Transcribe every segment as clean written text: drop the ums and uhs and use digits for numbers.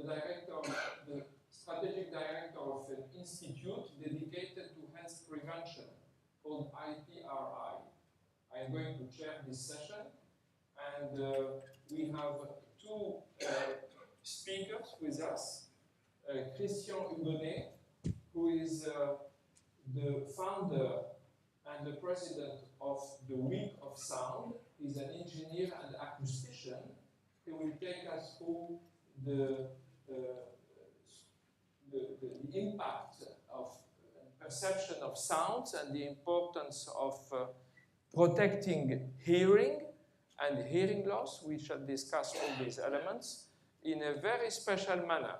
the strategic director of an institute dedicated to health prevention called IPRI. I'm going to chair this session, and we have two speakers with us. Christian Hugonnet, who is the founder and the president of the Week of Sound. He's an engineer and acoustician. He will take us through the impact of perception of sounds and the importance of protecting hearing and hearing loss. We shall discuss all these elements in a very special manner.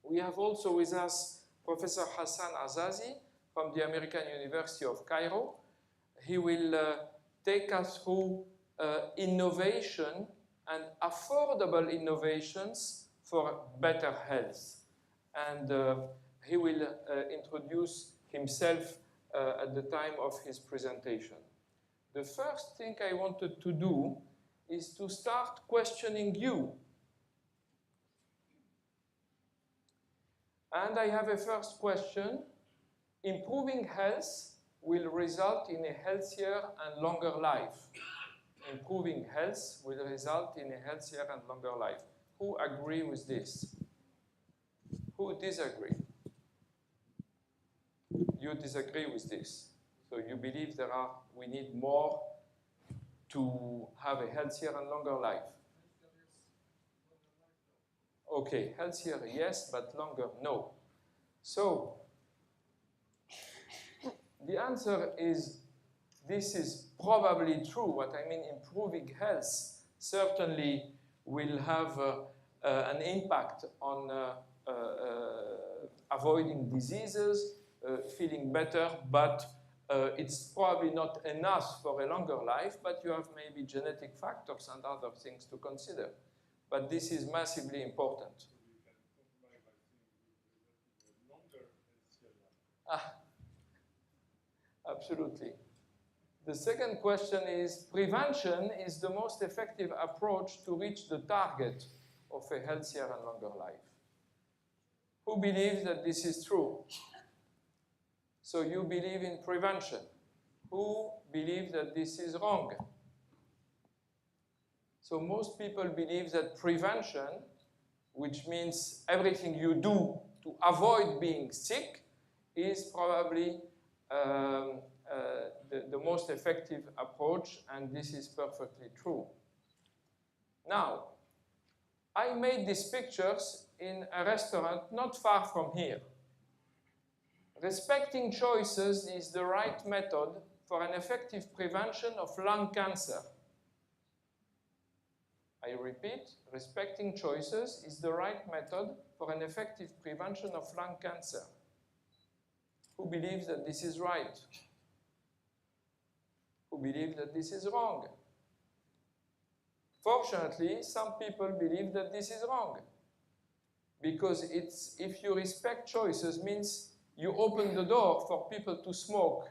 We have also with us Professor Hassan Azazi from the American University of Cairo. He will take us through innovation and affordable innovations for better health. And he will introduce himself at the time of his presentation. The first thing I wanted to do is to start questioning you. And I have a first question. Improving health will result in a healthier and longer life. Improving health will result in a healthier and longer life. Who agree with this? Who disagree? You disagree with this. So you believe we need more to have a healthier and longer life. Okay, healthier, yes, but longer, no. So the answer is, this is probably true. What I mean, improving health certainly will have an impact on avoiding diseases, feeling better, but it's probably not enough for a longer life, but you have maybe genetic factors and other things to consider. But this is massively important. Absolutely. The second question is, prevention is the most effective approach to reach the target of a healthier and longer life. Who believes that this is true? So you believe in prevention. Who believes that this is wrong? So most people believe that prevention, which means everything you do to avoid being sick, is probably the most effective approach, and this is perfectly true. Now, I made these pictures in a restaurant not far from here. Respecting choices is the right method for an effective prevention of lung cancer. I repeat, respecting choices is the right method for an effective prevention of lung cancer. Who believes that this is right? Who believes that this is wrong? Fortunately, some people believe that this is wrong. Because if you respect choices, means you open the door for people to smoke,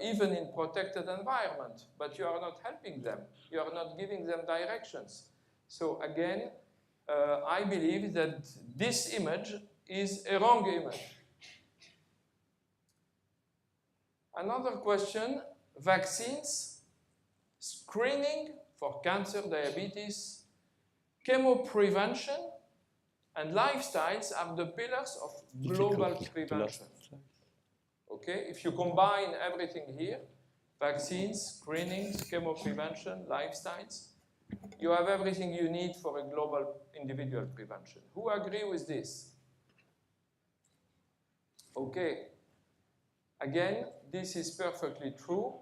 even in protected environment, but you are not helping them. You are not giving them directions. So again, I believe that this image is a wrong image. Another question, vaccines, screening for cancer, diabetes, chemoprevention, and lifestyles are the pillars of global prevention. Okay, if you combine everything here, vaccines, screenings, chemoprevention, lifestyles, you have everything you need for a global individual prevention. Who agree with this? Okay. Again, this is perfectly true.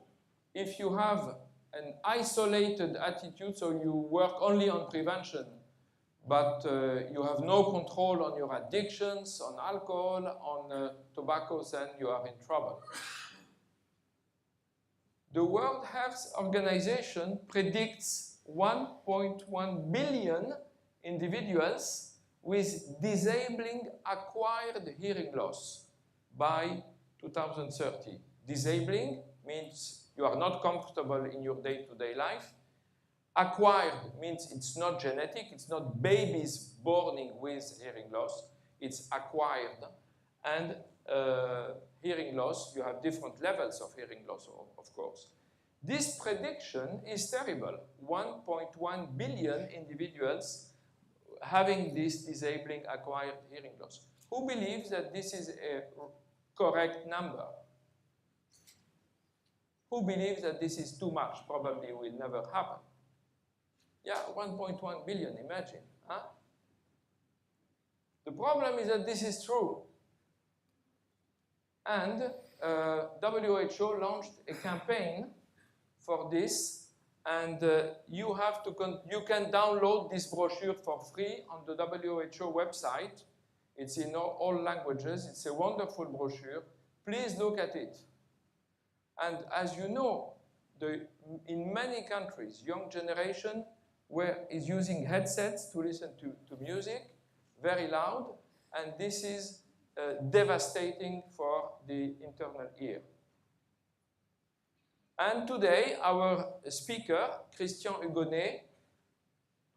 If you have an isolated attitude, so you work only on prevention, but you have no control on your addictions, on alcohol, on tobacco, then you are in trouble. The World Health Organization predicts 1.1 billion individuals with disabling acquired hearing loss by 2030. Disabling means you are not comfortable in your day-to-day life. Acquired means it's not genetic, it's not babies born with hearing loss, it's acquired. And hearing loss, you have different levels of hearing loss, of course. This prediction is terrible. 1.1 billion individuals having this disabling acquired hearing loss. Who believes that this is a correct number? Who believes that this is too much? Probably will never happen. Yeah, 1.1 billion, imagine. Huh? The problem is that this is true. And WHO launched a campaign for this, and you can download this brochure for free on the WHO website. It's in all languages. It's a wonderful brochure. Please look at it. And as you know, in many countries, young generation is using headsets to listen to music, very loud, and this is devastating for the internal ear. And today, our speaker, Christian Hugonnet,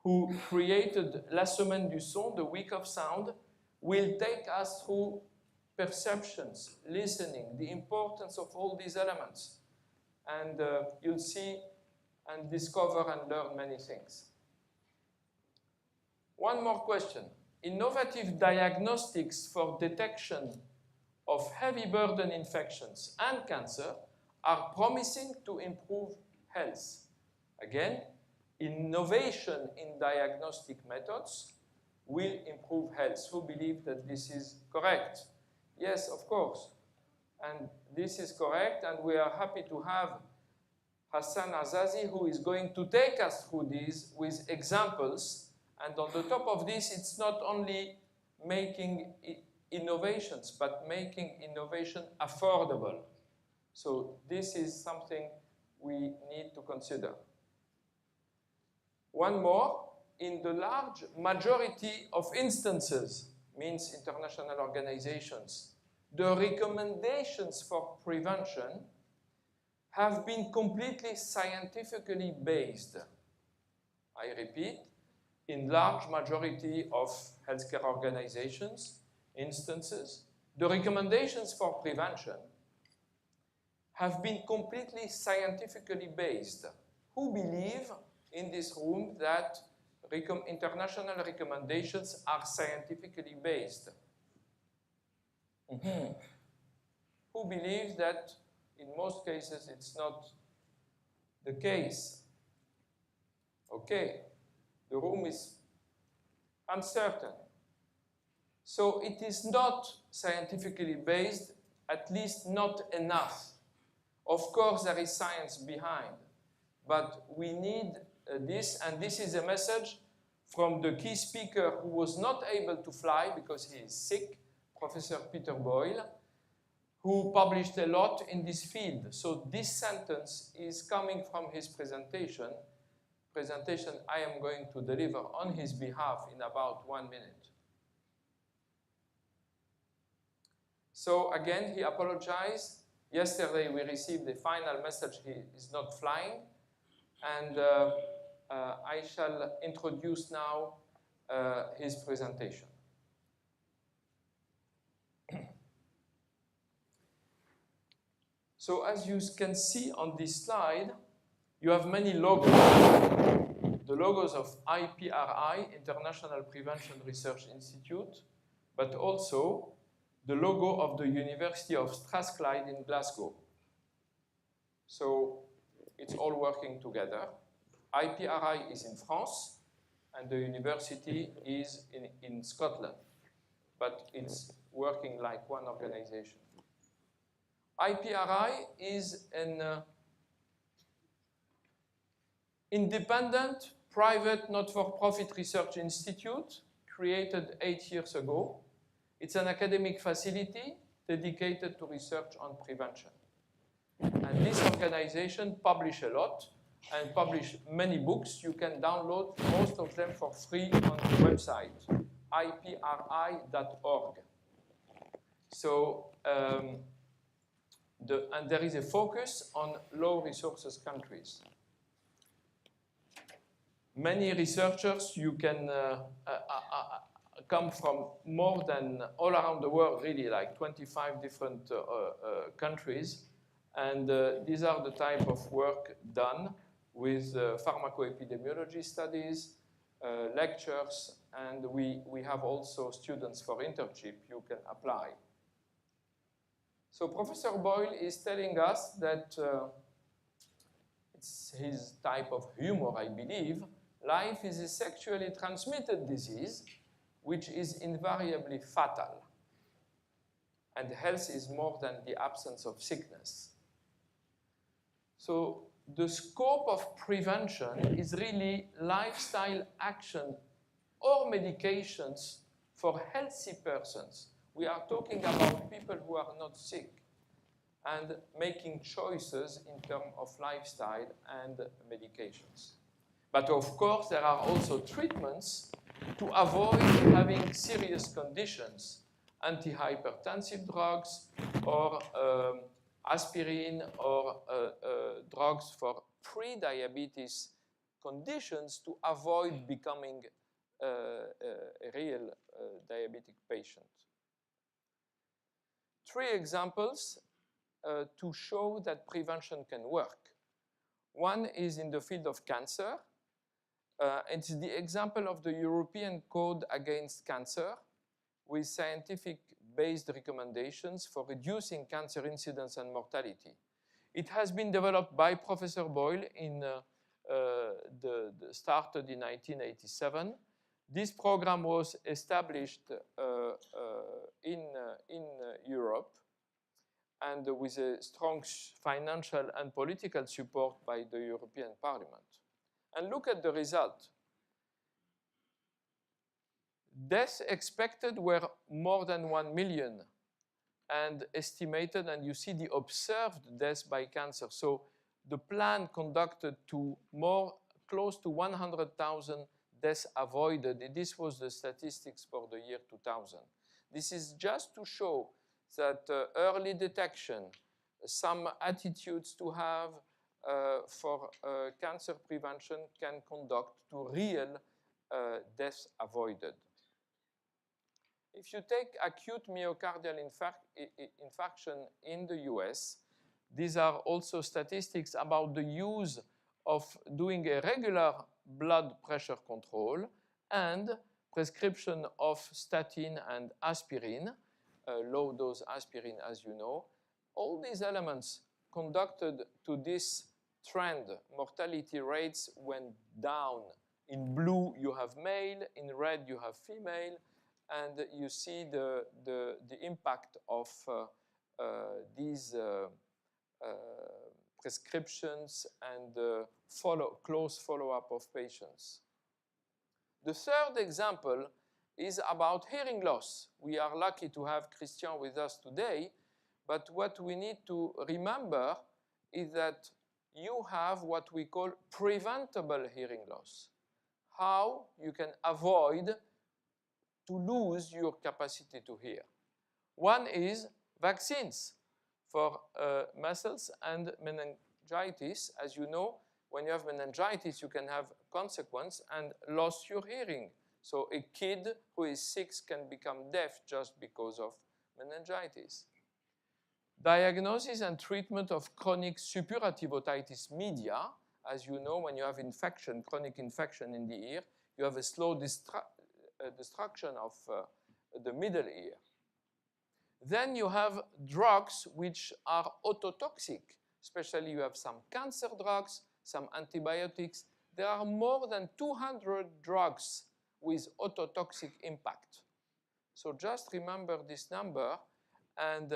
who created La Semaine du Son, the Week of Sound, will take us through perceptions, listening, the importance of all these elements. And you'll see and discover and learn many things. One more question. Innovative diagnostics for detection of heavy burden infections and cancer are promising to improve health. Again, innovation in diagnostic methods will improve health. Who believe that this is correct? Yes, of course. And this is correct, and we are happy to have Hassan Azazi, who is going to take us through these with examples. And on the top of this, it's not only making innovations, but making innovation affordable. So this is something we need to consider. One more, in the large majority of instances, means international organizations, the recommendations for prevention have been completely scientifically based. I repeat, in large majority of healthcare organizations, instances, the recommendations for prevention have been completely scientifically based. Who believe in this room that international recommendations are scientifically based? Mm-hmm. Who believes that in most cases it's not the case? Okay, the room is uncertain. So it is not scientifically based, at least not enough. Of course, there is science behind, but we need this, and this is a message from the key speaker who was not able to fly because he is sick, Professor Peter Boyle, who published a lot in this field. So this sentence is coming from his presentation I am going to deliver on his behalf in about 1 minute. So again, he apologized. Yesterday we received the final message he is not flying, and I shall introduce now his presentation. So as you can see on this slide, you have many logos. The logos of IPRI, International Prevention Research Institute, but also the logo of the University of Strathclyde in Glasgow. So it's all working together. IPRI is in France, and the university is in Scotland, but it's working like one organization. IPRI is an independent, private, not-for-profit research institute created 8 years ago. It's an academic facility dedicated to research on prevention. And this organization publishes a lot and publish many books. You can download most of them for free on the website, ipri.org. So, and there is a focus on low resources countries. Many researchers, you can come from more than all around the world, really, like 25 different countries. And these are the type of work done with pharmacoepidemiology studies, lectures, and we have also students for internship you can apply. So Professor Boyle is telling us that it's his type of humor, I believe. Life is a sexually transmitted disease which is invariably fatal. And health is more than the absence of sickness. So the scope of prevention is really lifestyle action or medications for healthy persons. We are talking about people who are not sick and making choices in terms of lifestyle and medications. But of course, there are also treatments to avoid having serious conditions, antihypertensive drugs or aspirin or drugs for pre-diabetes conditions to avoid becoming a real diabetic patient. 3 examples to show that prevention can work. One is in the field of cancer. It's the example of the European Code Against Cancer with scientific-based recommendations for reducing cancer incidence and mortality. It has been developed by Professor Boyle started in 1987. This program was established in Europe and with a strong financial and political support by the European Parliament. And look at the result. Deaths expected were more than 1 million and estimated, and you see the observed deaths by cancer. So the plan conducted to close to 100,000 deaths avoided. This was the statistics for the year 2000. This is just to show that early detection, some attitudes to have for cancer prevention can conduct to real deaths avoided. If you take acute myocardial infarction in the US, these are also statistics about the use of doing a regular blood pressure control and prescription of statin and aspirin, low-dose aspirin, as you know. All these elements conducted to this trend. Mortality rates went down. In blue, you have male. In red, you have female. And you see the impact of these prescriptions and close follow-up of patients. The third example is about hearing loss. We are lucky to have Christian with us today, but what we need to remember is that you have what we call preventable hearing loss. How you can avoid to lose your capacity to hear. One is vaccines for measles and meningitis. As you know, when you have meningitis, you can have consequence and lose your hearing. So a kid who is 6 can become deaf just because of meningitis. Diagnosis and treatment of chronic suppurative otitis media. As you know, when you have infection, chronic infection in the ear, you have a slow destruction of the middle ear. Then you have drugs which are ototoxic. Especially you have some cancer drugs, some antibiotics. There are more than 200 drugs with ototoxic impact. So just remember this number, and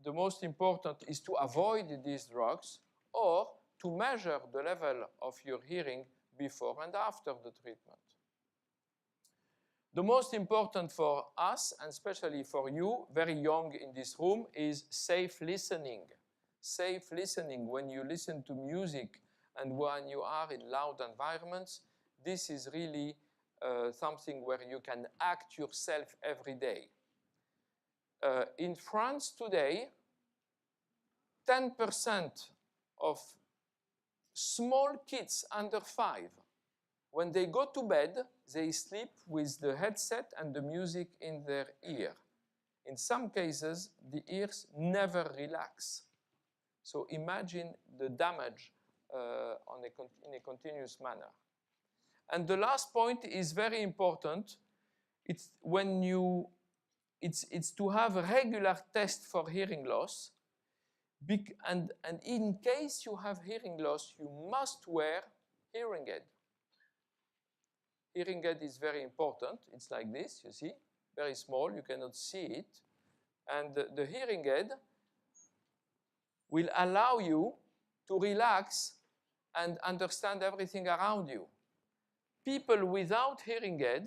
the most important is to avoid these drugs or to measure the level of your hearing before and after the treatment. The most important for us, and especially for you, very young in this room, is safe listening. Safe listening when you listen to music and when you are in loud environments. This is really something where you can act yourself every day. In France today, 10% of small kids under 5 When they go to bed, they sleep with the headset and the music in their ear. In some cases, the ears never relax. So imagine the damage in a continuous manner. And the last point is very important. It's to have a regular test for hearing loss. And in case you have hearing loss, you must wear hearing aid. Hearing aid is very important. It's like this, you see, very small. You cannot see it. And the hearing aid will allow you to relax and understand everything around you. People without hearing aid,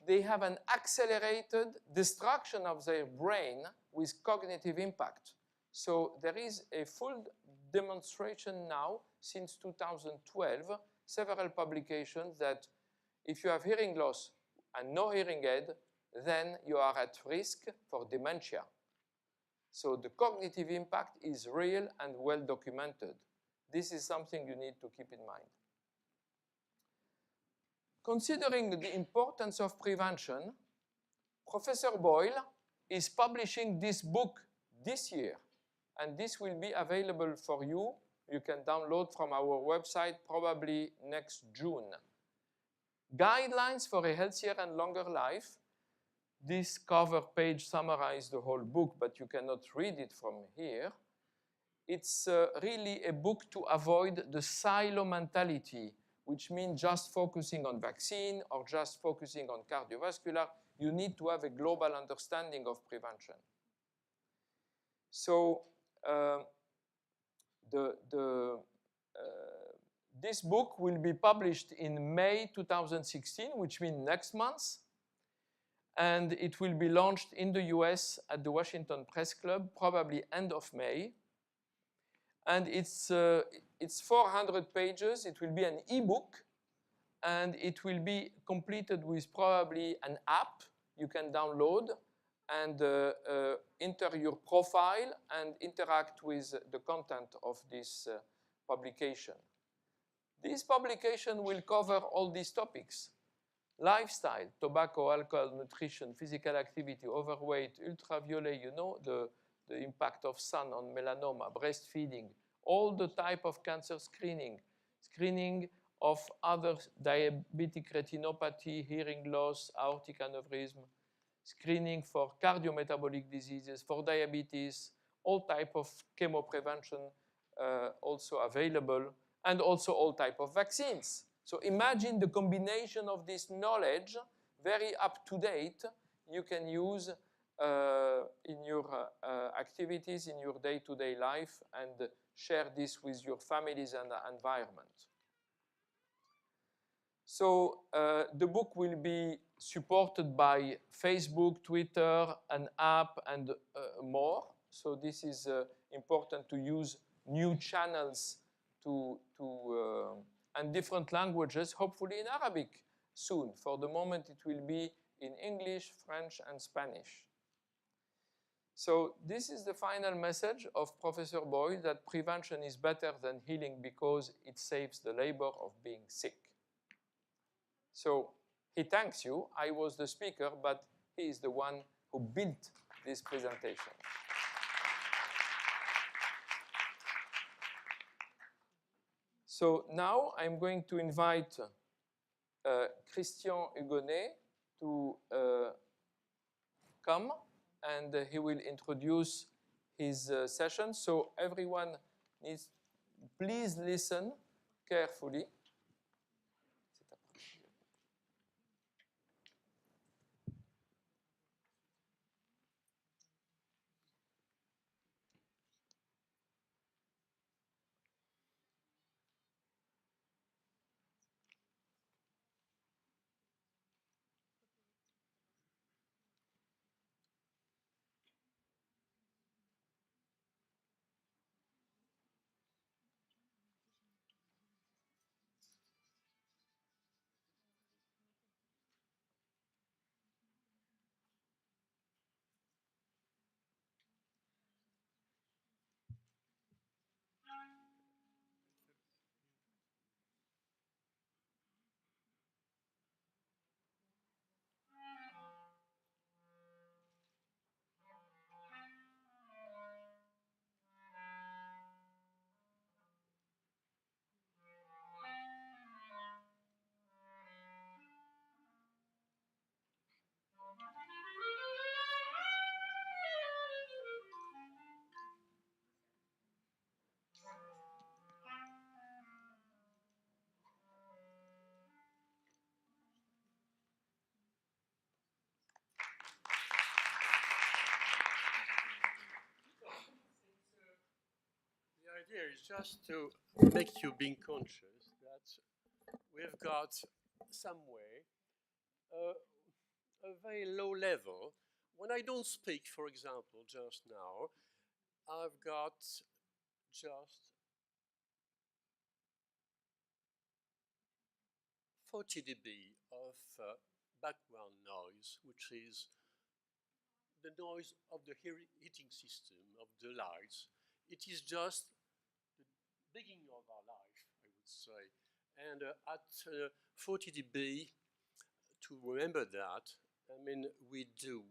they have an accelerated destruction of their brain with cognitive impact. So there is a full demonstration now since 2012, several publications that if you have hearing loss and no hearing aid, then you are at risk for dementia. So the cognitive impact is real and well documented. This is something you need to keep in mind. Considering the importance of prevention, Professor Boyle is publishing this book this year, and this will be available for you. You can download from our website probably next June. Guidelines for a healthier and longer life. This cover page summarizes the whole book, but you cannot read it from here. It's really a book to avoid the silo mentality, which means just focusing on vaccine or just focusing on cardiovascular. You need to have a global understanding of prevention. So this book will be published in May 2016, which means next month. And it will be launched in the US at the Washington Press Club, probably end of May. And it's 400 pages. It will be an e-book, and it will be completed with probably an app you can download and enter your profile and interact with the content of this publication. This publication will cover all these topics: lifestyle, tobacco, alcohol, nutrition, physical activity, overweight, ultraviolet, you know, the impact of sun on melanoma, breastfeeding, all the type of cancer screening, screening of other diabetic retinopathy, hearing loss, aortic aneurysm, screening for cardiometabolic diseases, for diabetes, all type of chemo prevention also available, and also all type of vaccines. So imagine the combination of this knowledge, very up to date, you can use in your activities, in your day-to-day life, and share this with your families and the environment. So the book will be supported by Facebook, Twitter, an app, and more. So this is important to use new channels and different languages, hopefully in Arabic soon. For the moment, it will be in English, French, and Spanish. So this is the final message of Professor Boyle, that prevention is better than healing because it saves the labor of being sick. So he thanks you. I was the speaker, but he is the one who built this presentation. So now I'm going to invite Christian Hugonnet to come, and he will introduce his session. So everyone needs, please listen carefully. here is just to make you being conscious that we've got some way a very low level. When I don't speak, for example, just now, I've got just 40 dB of background noise, which is the noise of the heating system, of the lights. It is just the beginning of our life, I would say. And at 40 dB, to remember that, I mean, we do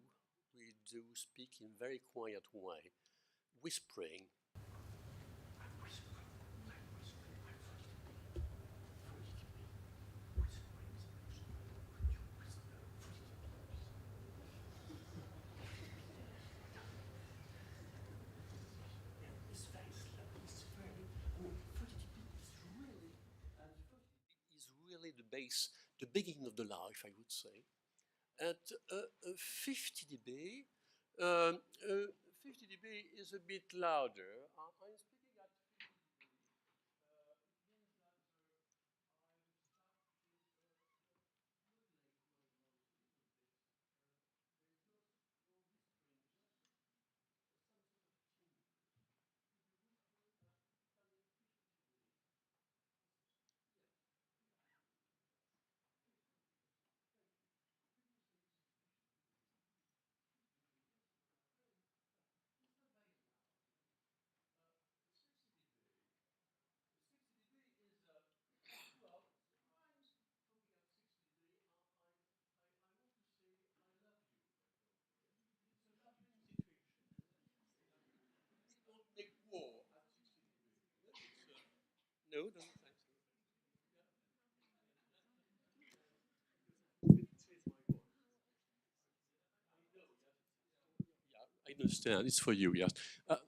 speak in very quiet way, whispering. The base, the beginning of the life, I would say. At 50 dB, 50 dB is a bit louder. I'm speaking at 50 dB. It means that make war at 60 degrees. No, don't think so. I understand. It's for you, yes.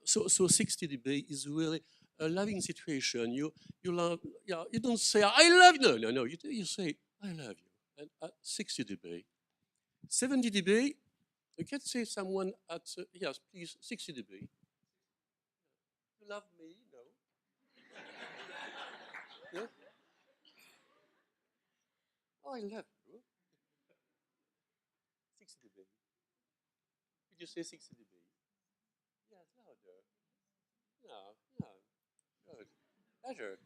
So 60 dB is really a loving situation. You love, yeah. You don't say I love you. No. You say I love you. And at 60 dB, 70 dB, you can say someone at yes, please 60 dB. You love me? No. Yeah? Oh, I love you. 60 dB. Could you say 60 dB? Yes, louder. Yeah, good. Better.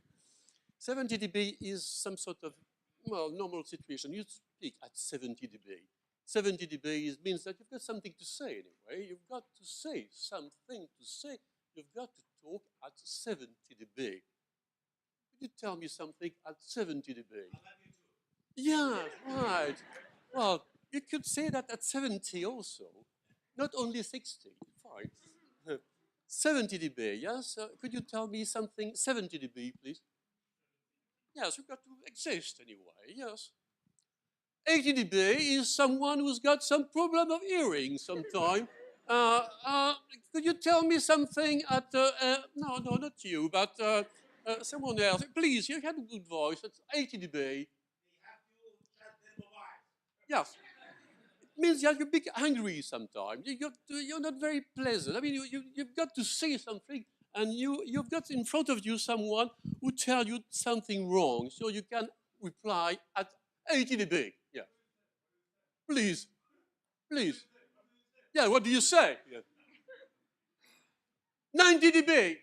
70 dB is some sort of, well, normal situation. You speak at 70 dB. 70 dB means that you've got something to say anyway. You've got to say something to say. You've got to talk at 70 dB. Could you tell me something at 70 dB? Yeah, right. Well, you could say that at 70 also. Not only 60. Fine. 70 dB, yes? Could you tell me something 70 dB, please? Yes, you've got to exist anyway, yes. 80 dB is someone who's got some problem of hearing sometime. Could you tell me something at, no, not you, but someone else. Please, you have a good voice. It's 80 dB. Yes. It means that you become angry sometimes. You're not very pleasant. I mean, you've got to say something, and you've got in front of you someone who tells you something wrong, so you can reply at 80 dB. Yeah. Please. Yeah, what do you say? Yeah. 90 dB.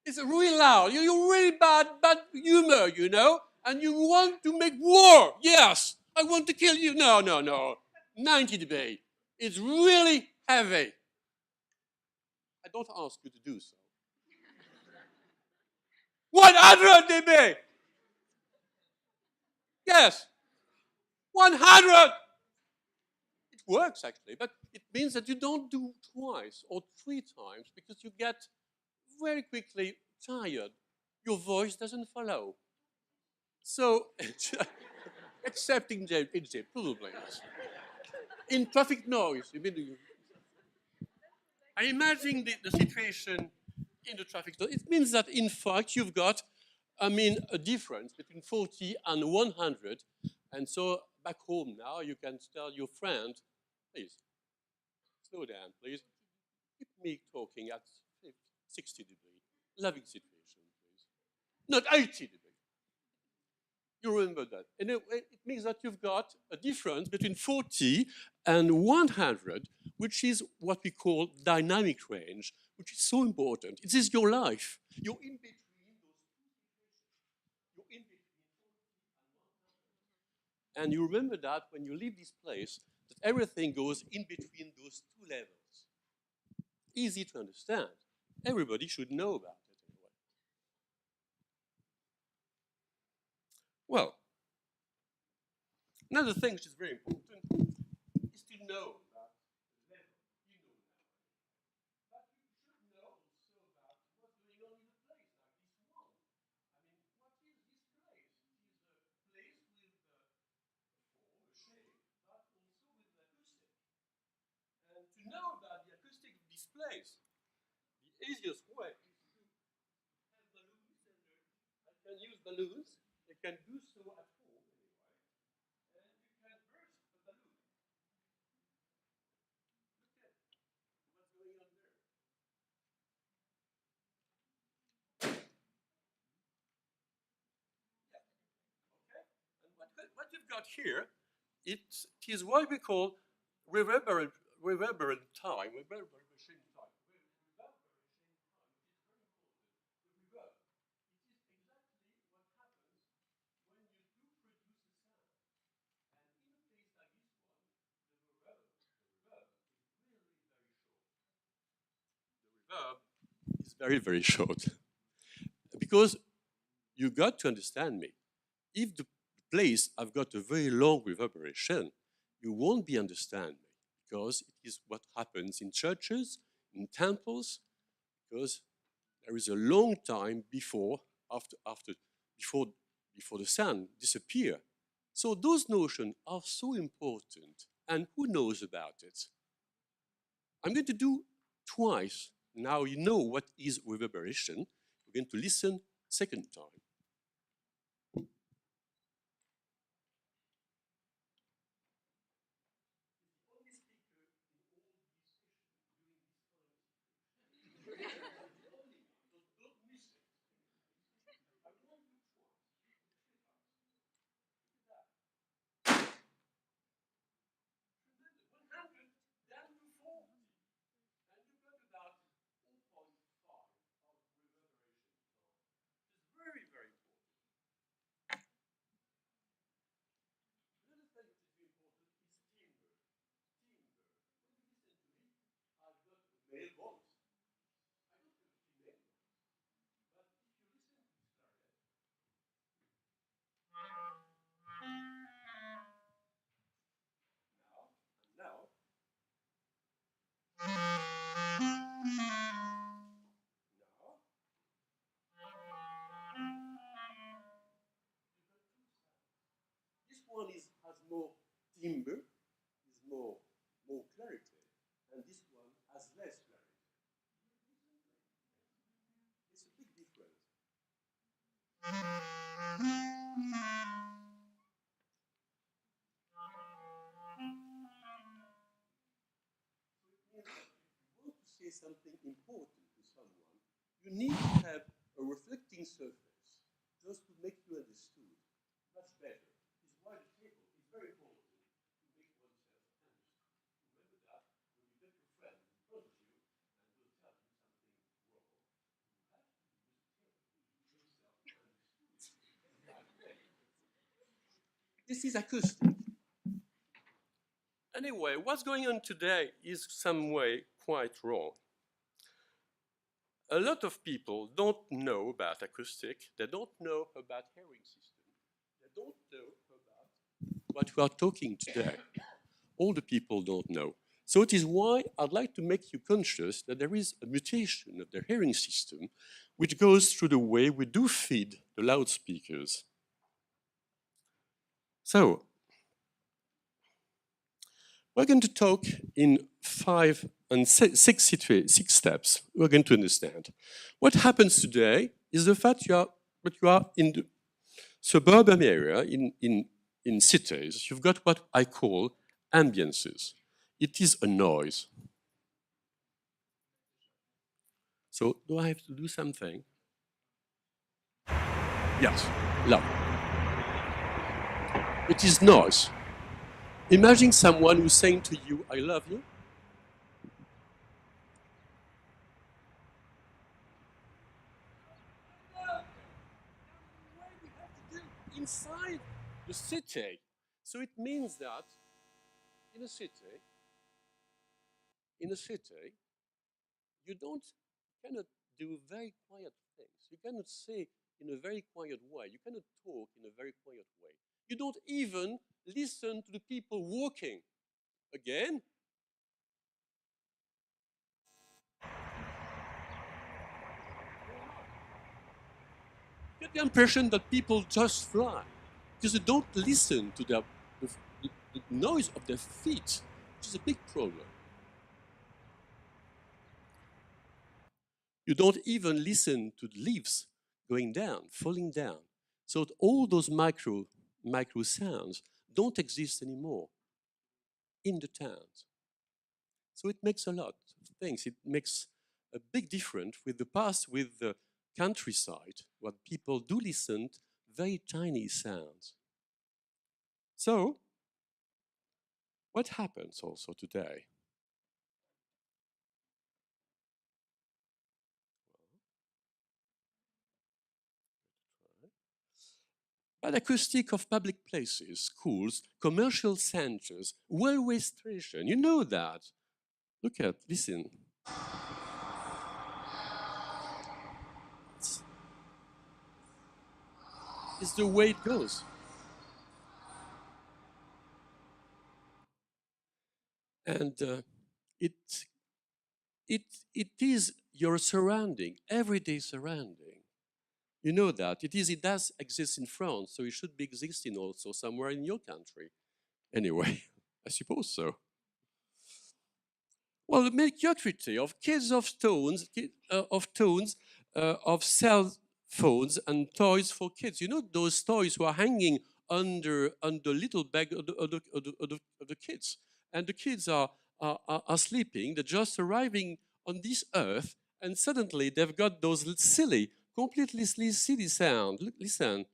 It's really loud. You're really bad humor, you know, and you want to make war. Yes, I want to kill you. No. 90 dB. It's really heavy. I don't ask you to do so. 100 dB. Yes. 100. It works actually, but it means that you don't do twice or 3 times because you get very quickly tired. Your voice doesn't follow. So, accepting the probably. In traffic noise, I imagine the situation in the traffic noise. It means that, in fact, you've got, a difference between 40 and 100. And so, back home now, you can tell your friend, please, slow down, please. Keep me talking at 50. 60 dB. Loving situation, please. Not 80 dB. You remember that. And it means that you've got a difference between 40 and 100, which is what we call dynamic range, which is so important. It is your life. You're in between those two situations. You're in between 40 and 100. And you remember that when you leave this place, that everything goes in between those two levels. Easy to understand. Everybody should know about it anyway. Well, another thing which is very important is to know about the level. You know now. But you should know also about what's going on in the place, like this one. I mean, what is this place? It is a place with a form, a shape, but also with an acoustic. And to know about the acoustic of this place, the easiest way is to have balloons, and I can use balloons. I can do so at home anyway. And you can burst a balloon. Look at what's going on there. Yeah. Okay. And what you've got here, it is what we call reverberant time, reverberation time. Is very, very short. Because you got to understand me. If the place I've got a very long reverberation, you won't be understand me, because it is what happens in churches, in temples, because there is a long time before the sound disappear. So those notions are so important, and who knows about it? I'm going to do twice. Now you know what is reverberation. We're going to listen second time. This one has more timbre, is more clarity, and this one has less clarity. It's a big difference. Say something important to someone, you need to have a reflecting surface just to make you understood. Much better. It's why the table is very important to make oneself understood. Remember that when you get your friend in front of you and will tell you something wrong, you have to use the table to make yourself understood. This is acoustic. Anyway, what's going on today is some way quite wrong. A lot of people don't know about acoustic, they don't know about hearing system, they don't know about what we are talking today. All the people don't know. So it is why I'd like to make you conscious that there is a mutation of the hearing system which goes through the way we do feed the loudspeakers. So, we're going to talk in 5 and 6 steps. We're going to understand. What happens today is the fact you are in the suburban area, in cities, you've got what I call ambiances. It is a noise. So do I have to do something? Yes, love. It is noise. Imagine someone who's saying to you, I love you. Inside the city. So it means that in a city, you cannot do very quiet things. You cannot say in a very quiet way. You cannot talk in a very quiet way. You don't even listen to the people walking. Again, you get the impression that people just fly because they don't listen to the noise of their feet, which is a big problem. You don't even listen to the leaves going down, falling down. So all those micro sounds don't exist anymore in the towns. So it makes a lot of things. It makes a big difference with the past, with the countryside, where people do listen to very tiny sounds. So what happens also today? Bad acoustic of public places, schools, commercial centers, railway station. You know that. Look at, listen. It's the way it goes. And it is your surrounding, everyday surrounding. You know that. It does exist in France, so it should be existing also somewhere in your country. Anyway, I suppose so. Well, the mediocrity of kids of tones, of cell phones and toys for kids. You know those toys who are hanging under little bag of the kids, and the kids are sleeping. They're just arriving on this earth, and suddenly they've got those silly, completely silly sound. Listen.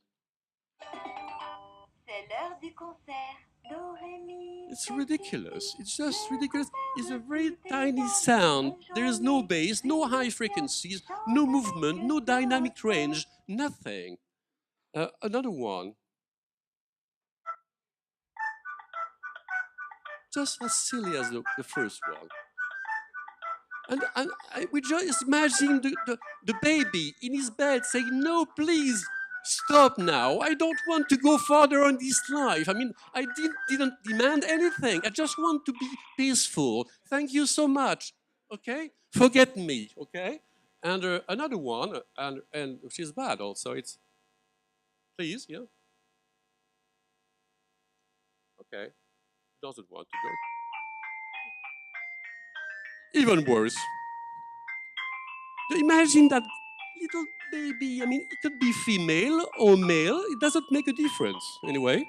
C'est l'heure du concert. Do, ré, mi, It's ridiculous. It's just ridiculous. It's a very tiny sound. There is no bass, no high frequencies, no movement, no dynamic range, nothing. Another one. Just as silly as the first one. And we just imagine the baby in his bed saying, no, please, stop now. I don't want to go further on this life. I mean, I didn't demand anything. I just want to be peaceful. Thank you so much. Okay? Forget me. Okay? And another one, and which is bad also, it's, please, yeah? Okay. Doesn't want to go. Even worse. Imagine that little baby. I mean, it could be female or male. It doesn't make a difference anyway.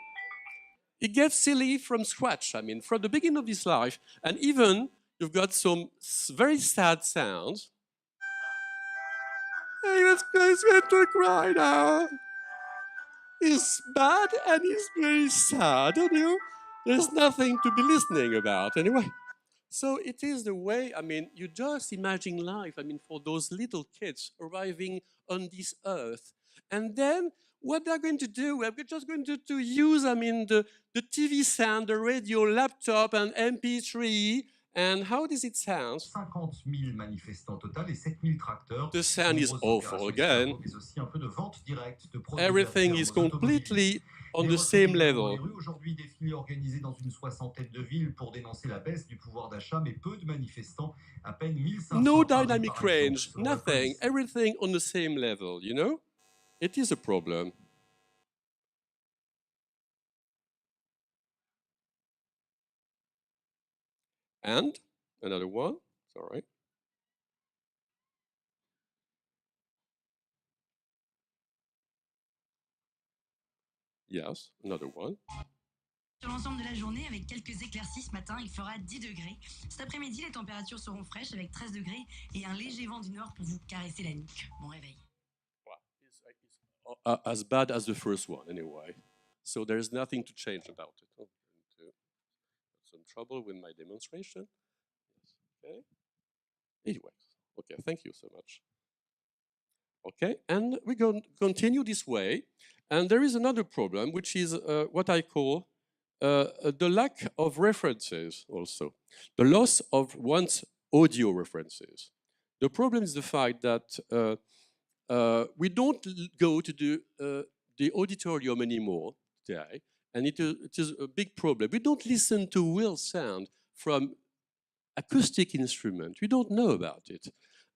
It gets silly from scratch. I mean, from the beginning of his life. And even you've got some very sad sounds. He was going to cry now. He's bad and he's very sad. You know? There's nothing to be listening about anyway. So it is the way, I mean, you just imagine life, I mean, for those little kids arriving on this earth. And then what they're going to do, we're just going to use, I mean, the TV sound, the radio, laptop, and MP3. And how does it sound? 50 000 manifestants total et 7 000 tracteurs. The sound is awful again. Everything is completely on the same level. Aujourd'hui, défilé organisé dans une soixantaine de villes pour dénoncer la baisse du pouvoir d'achat, mais peu de manifestants, à peine 1500. No dynamic range, nothing, everything on the same level, you know? It is a problem. And another one, sorry. Yes, another one. Sur l'ensemble de la journée, avec quelques éclaircies ce matin, il fera 10 degrés. Cet après-midi, les températures seront fraîches avec 13 degrés et un léger vent du nord pour vous caresser la nuque. Bon réveil. Well, it's as bad as the first one, anyway. So there is nothing to change about it. Oh, some trouble with my demonstration. Yes. Okay. Anyway, okay, thank you so much. Okay, and we're going to continue this way. And there is another problem, which is what I call the lack of references also, the loss of one's audio references. The problem is the fact that we don't go to the auditorium anymore today, and it is a big problem. We don't listen to real sound from acoustic instrument. We don't know about it.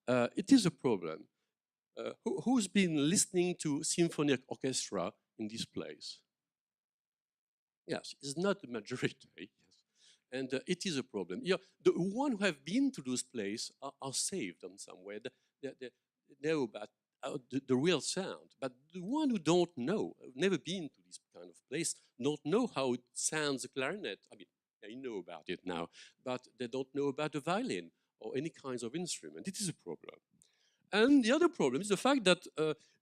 It is a problem. Who's been listening to symphonic orchestra in this place? Yes, it's not the majority. Yes. And it is a problem. Yeah, the one who have been to those places are saved in some way. They know about the real sound. But the one who don't know, never been to this kind of place, don't know how it sounds, the clarinet. I mean, they know about it now, but they don't know about the violin or any kinds of instrument. It is a problem. And the other problem is the fact that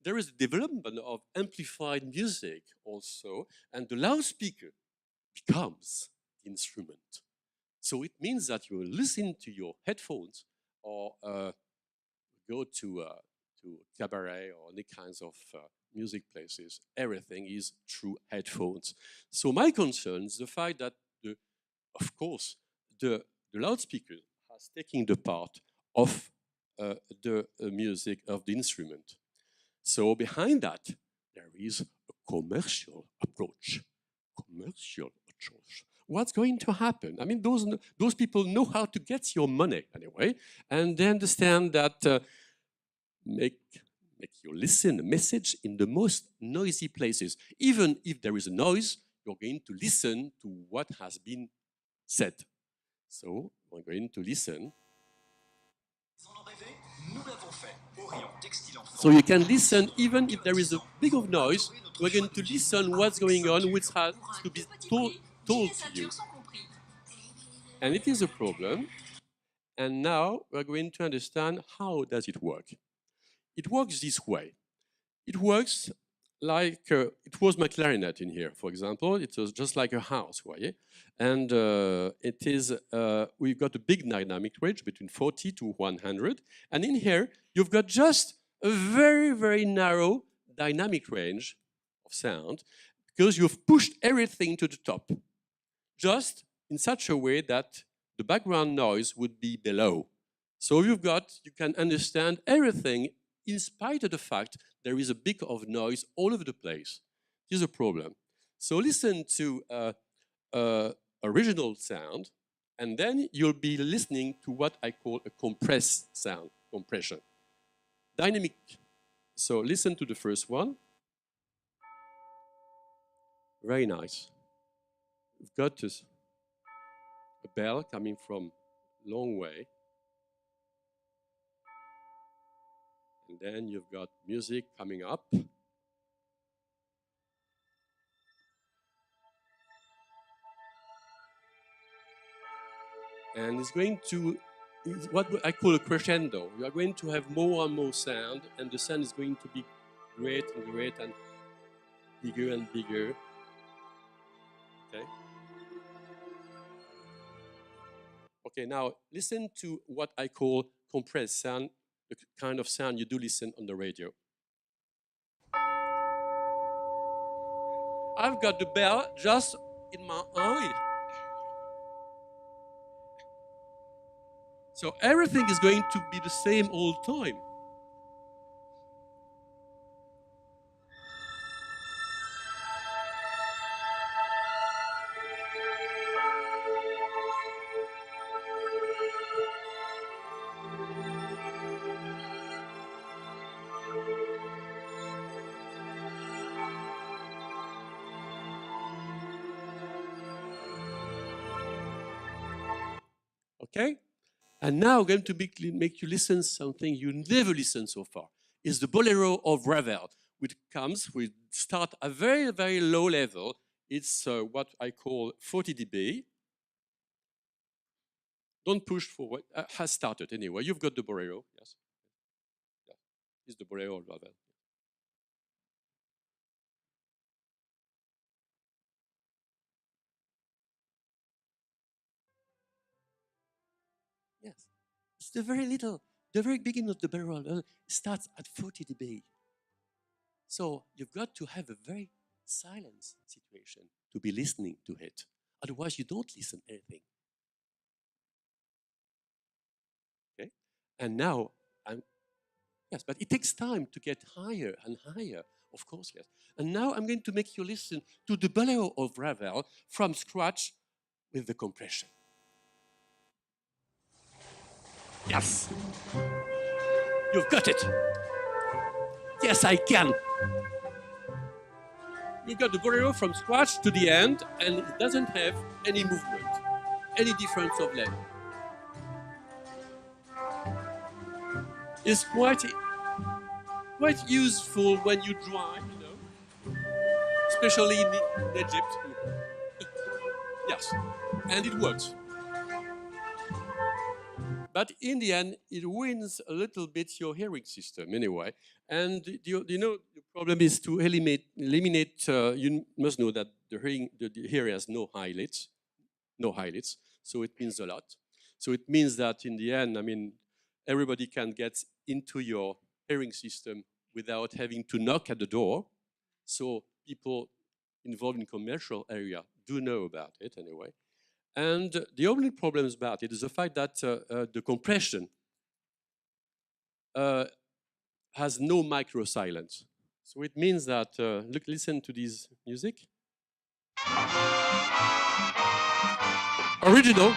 there is a development of amplified music also, and the loudspeaker becomes the instrument. So it means that you listen to your headphones or go to cabaret or any kinds of music places. Everything is through headphones. So my concern is the fact that, of course, the loudspeaker has taken the part of the music of the instrument. So behind that, there is a commercial approach. What's going to happen? I mean, those people know how to get your money anyway, and they understand that make you listen a message in the most noisy places. Even if there is a noise, you're going to listen to what has been said. So we're going to listen. So you can listen even if there is a big of noise. We're going to listen what's going on, which has to be told to you. And it is a problem. And now we're going to understand how does it work. It works this way. It works like, it was my clarinet in here, for example. It was just like a house, voyez? And it is, we've got a big dynamic range between 40 to 100. And in here, you've got just a very, very narrow dynamic range of sound because you've pushed everything to the top, just in such a way that the background noise would be below. So you can understand everything in spite of the fact there is a bit of noise all over the place. Here's a problem. So listen to original sound, and then you'll be listening to what I call a compressed sound, compression. Dynamic. So listen to the first one. Very nice. We've got a bell coming from a long way. And then you've got music coming up. And it's going to, what I call a crescendo. You are going to have more and more sound, and the sound is going to be great and great and bigger and bigger. Okay? Okay, now listen to what I call compressed sound, the kind of sound you do listen on the radio. I've got the bell just in my eye. So everything is going to be the same all the time. Okay? And now I'm going to make you listen something you never listened so far. It's the bolero of Ravel, which start at very, very low level It's what I call 40 dB. Don't push forward. Has started anyway. You've got the Boreo, yes. Yeah, it's the Boreo rather. Yes, it's the very little. The very beginning of the barrel starts at 40 dB. So you've got to have a very silent situation to be listening to it. Otherwise, you don't listen anything. Okay? And now, yes, but it takes time to get higher and higher, of course, yes. And now I'm going to make you listen to the Bolero of Ravel from scratch with the compression. Yes. You've got it. Yes, I can. You got the Bolero from scratch to the end, and it doesn't have any movement, any difference of length. It's quite useful when you drive, you know, especially in Egypt. Yes, and it works. But in the end, it ruins a little bit your hearing system anyway. And you know, the problem is to eliminate you must know that the hearing has no highlights, so it means a lot. So it means that in the end, I mean, everybody can get into your hearing system without having to knock at the door. So people involved in commercial area do know about it anyway. And the only problems about it is the fact that the compression has no micro silence. So it means that, listen to this music. Original.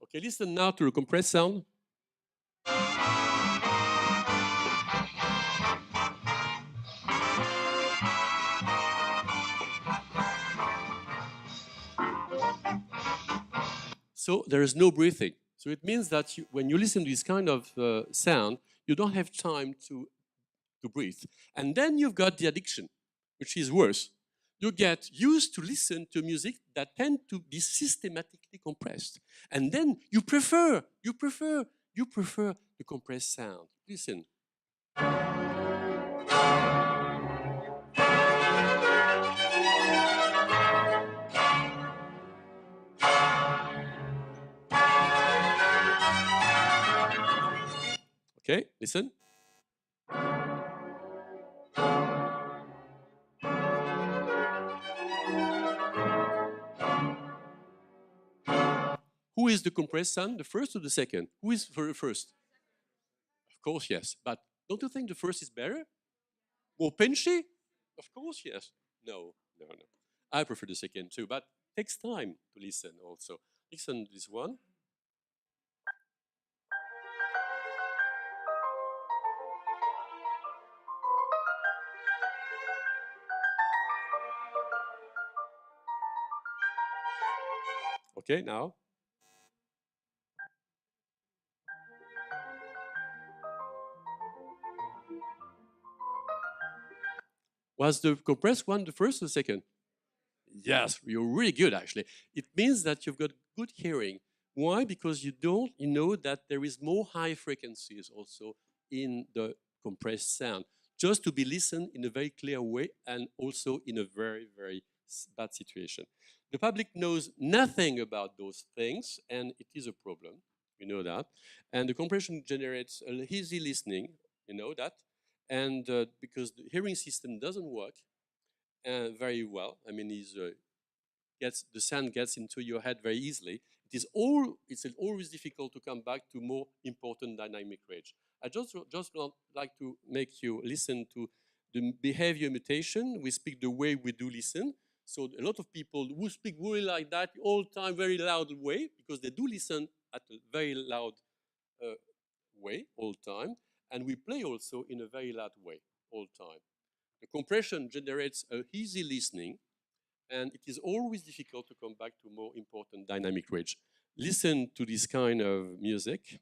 Okay, listen now to the compressed sound. So there is no breathing. So it means that when you listen to this kind of sound, you don't have time to breathe. And then you've got the addiction, which is worse. You get used to listen to music that tend to be systematically compressed. And then you prefer the compressed sound. Listen. Okay, listen. Who is the compressed sound, the first or the second? Who is for the first? Of course, yes. But don't you think the first is better? More pinchy? Of course, yes. No. I prefer the second too, but it takes time to listen also. Listen to this one. Okay, now. Was the compressed one the first or the second? Yes, you're really good actually. It means that you've got good hearing. Why? Because you know that there is more high frequencies also in the compressed sound, just to be listened in a very clear way and also in a very, very bad situation. The public knows nothing about those things, and it is a problem. We know that. And the compression generates easy listening, you know that. And because the hearing system doesn't work very well, I mean, the sound gets into your head very easily. It's always difficult to come back to more important dynamic range. I just like to make you listen to the behavior mutation. We speak the way we do listen. So a lot of people who speak really like that all the time, very loud way, because they do listen at a very loud way all the time. And we play also in a very loud way all the time. The compression generates a easy listening, and it is always difficult to come back to more important dynamic range. listen to this kind of music.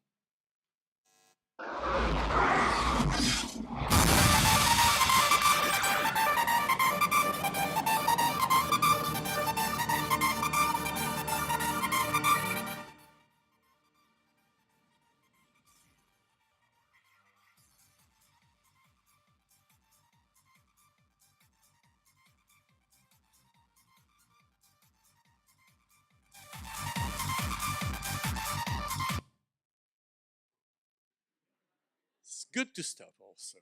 It's good to stop also.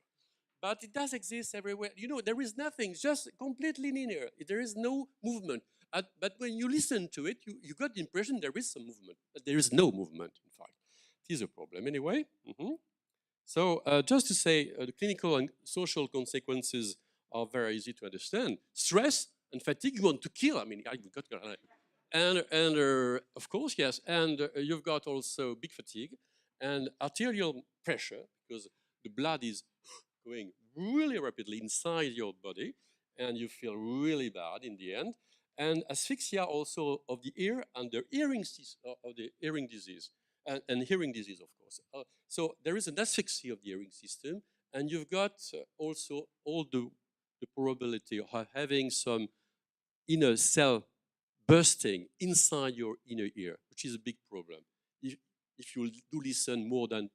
But it does exist everywhere. You know, there is nothing, just completely linear. There is no movement. But when you listen to it, you got the impression there is some movement, but there is no movement, in fact. It is a problem anyway. So just to say, the clinical and social consequences are very easy to understand. Stress and fatigue, you want to kill. I mean, and of course, yes. And you've got also big fatigue and arterial pressure, because the blood is going really rapidly inside your body, and you feel really bad in the end. And asphyxia also of the ear and the hearing disease, and hearing disease, of course. So there is an asphyxia of the hearing system, and you've got also all the probability of having some inner cell bursting inside your inner ear, which is a big problem. If you do listen more than,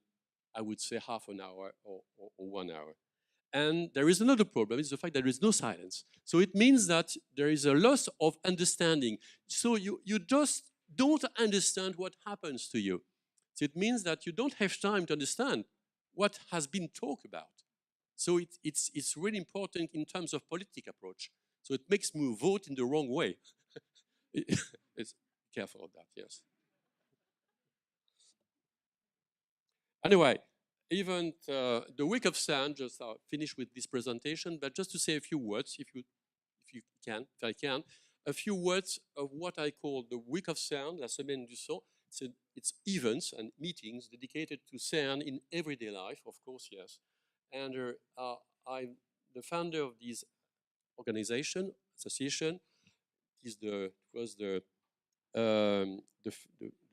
I would say, half an hour or 1 hour. And there is another problem, is the fact that there is no silence. So it means that there is a loss of understanding. So you just don't understand what happens to you. So it means that you don't have time to understand what has been talked about. So it's really important in terms of political approach. So it makes me vote in the wrong way. It's careful of that, yes. Anyway, even the week of sound, just finish with this presentation, but just to say a few words, if I can, a few words of what I call the week of sound, la semaine du son. It's events and meetings dedicated to sound in everyday life, of course, yes. And I'm the founder of this association. It was the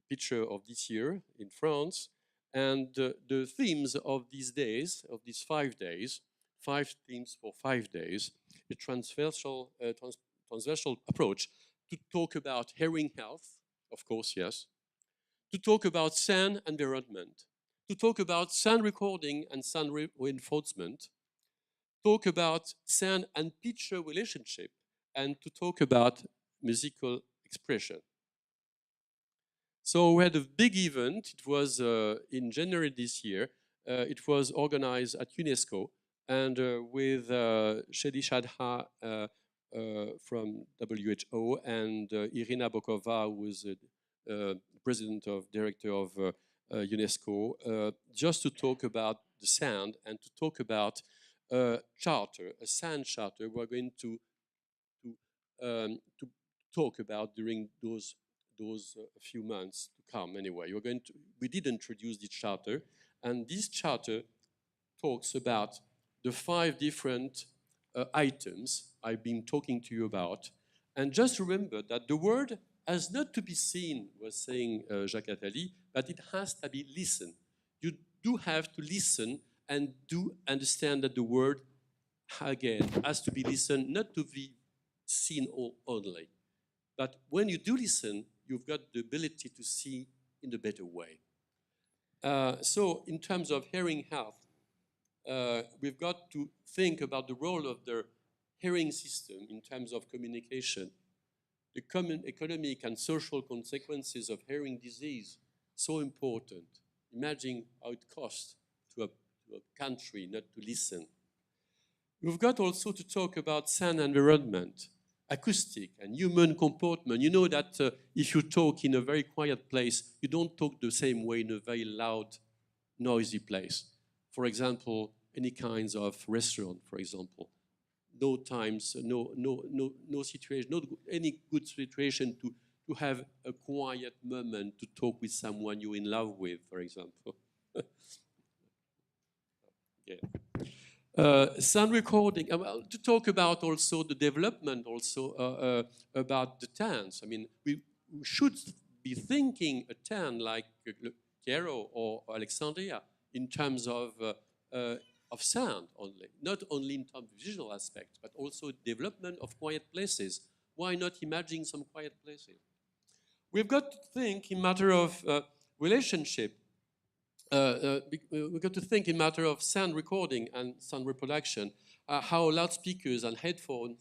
picture of this year in France. And the themes of these days, of these 5 days, 5 themes for 5 days, a transversal approach to talk about hearing health, of course, yes, to talk about sound environment, to talk about sound recording and sound reinforcement, talk about sound and picture relationship, and to talk about musical expression. So we had a big event. It was in January this year. It was organized at UNESCO, and with Shedi Shadha from WHO and Irina Bokova, who is director of UNESCO, just to talk about the sound and to talk about a sound charter we're going to talk about during those few months to come. Anyway, we did introduce this charter, and this charter talks about the 5 different items I've been talking to you about. And just remember that the word has not to be seen, was saying Jacques Attali, but it has to be listened. You do have to listen and do understand that the word, again, has to be listened, not to be seen only. But when you do listen, you've got the ability to see in a better way. So in terms of hearing health, we've got to think about the role of the hearing system in terms of communication. The common economic and social consequences of hearing disease, so important. Imagine how it costs to a country not to listen. We've got also to talk about sound environment, acoustic and human comportment. You know that if you talk in a very quiet place, you don't talk the same way in a very loud, noisy place. For example, any kinds of restaurant, for example. No times, no situation, not any good situation to have a quiet moment to talk with someone you're in love with, for example. Yeah. Sound recording, to talk about also the development also about the dance. I mean, we should be thinking a town like Cairo or Alexandria in terms of sound only, not only in terms of visual aspects, but also development of quiet places. Why not imagine some quiet places? We've got to think in matter of relationship. We've got to think in matter of sound recording and sound reproduction, how loudspeakers and headphones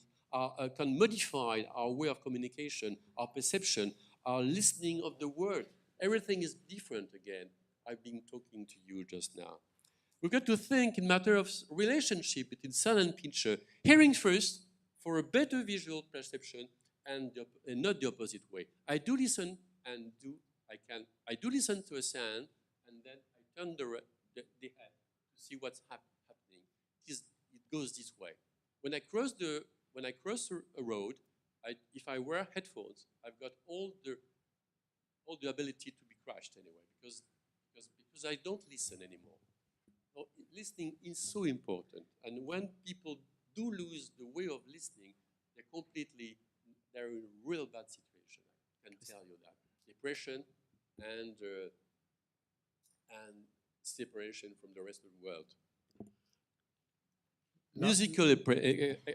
can modify our way of communication, our perception, our listening of the world. Everything is different again. I've been talking to you just now. We've got to think in matter of relationship between sound and picture. Hearing first for a better visual perception and not the opposite way. I do listen I do listen to a sound and then I turn the head to see what's happening. It goes this way. When I cross a road, if I wear headphones, I've got all the ability to be crushed anyway because I don't listen anymore. So listening is so important, and when people do lose the way of listening, they're in a real bad situation. I can tell you that. Depression and separation from the rest of the world. Musical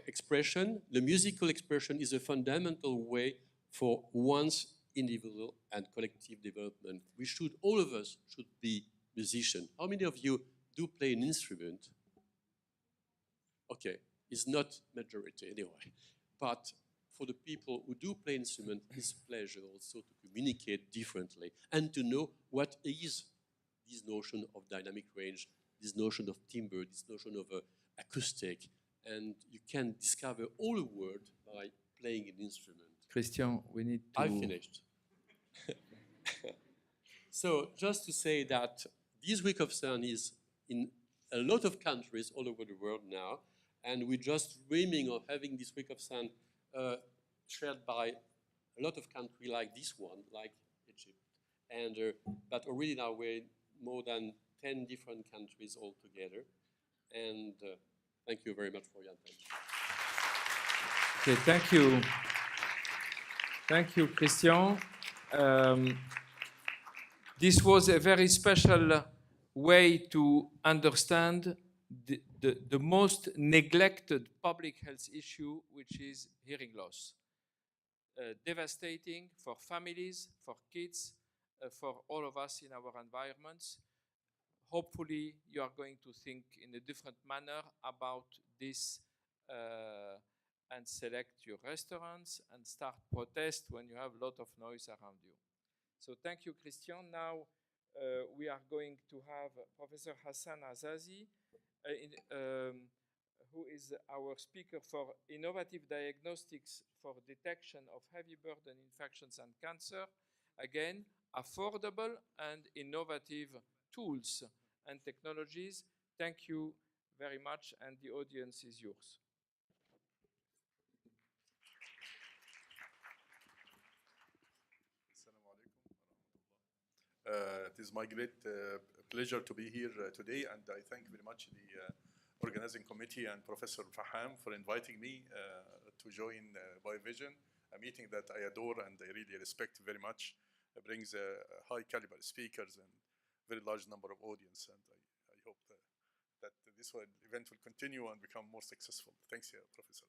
expression. The musical expression is a fundamental way for one's individual and collective development. All of us should be musicians. How many of you do play an instrument? Okay, it's not majority anyway. But for the people who do play instrument, it's a pleasure also to communicate differently and to know what is this notion of dynamic range, this notion of timbre, this notion of acoustic, and you can discover all the world by playing an instrument. Christian, we need to... I finished. So just to say that this week of sound is in a lot of countries all over the world now, and we're just dreaming of having this week of sound shared by a lot of countries like this one, like Egypt. And but already now we're in more than 10 different countries all together. And thank you very much for your attention. Okay, thank you. Thank you, Christian. This was a very special way to understand the most neglected public health issue, which is hearing loss. Devastating for families, for kids, for all of us in our environments. Hopefully, you are going to think in a different manner about this and select your restaurants and start protest when you have a lot of noise around you. So thank you, Christian. Now we are going to have Professor Hassan Azazi, who is our speaker for innovative diagnostics for detection of heavy burden infections and cancer. Again, affordable and innovative tools and technologies. Thank you very much, and the audience is yours. It is my great pleasure to be here today, and I thank very much the organizing committee and Professor Faham for inviting me to join BioVision, a meeting that I adore and I really respect very much. It brings high caliber speakers and very large number of audience, and I hope that this event will continue and become more successful. Thanks, Professor.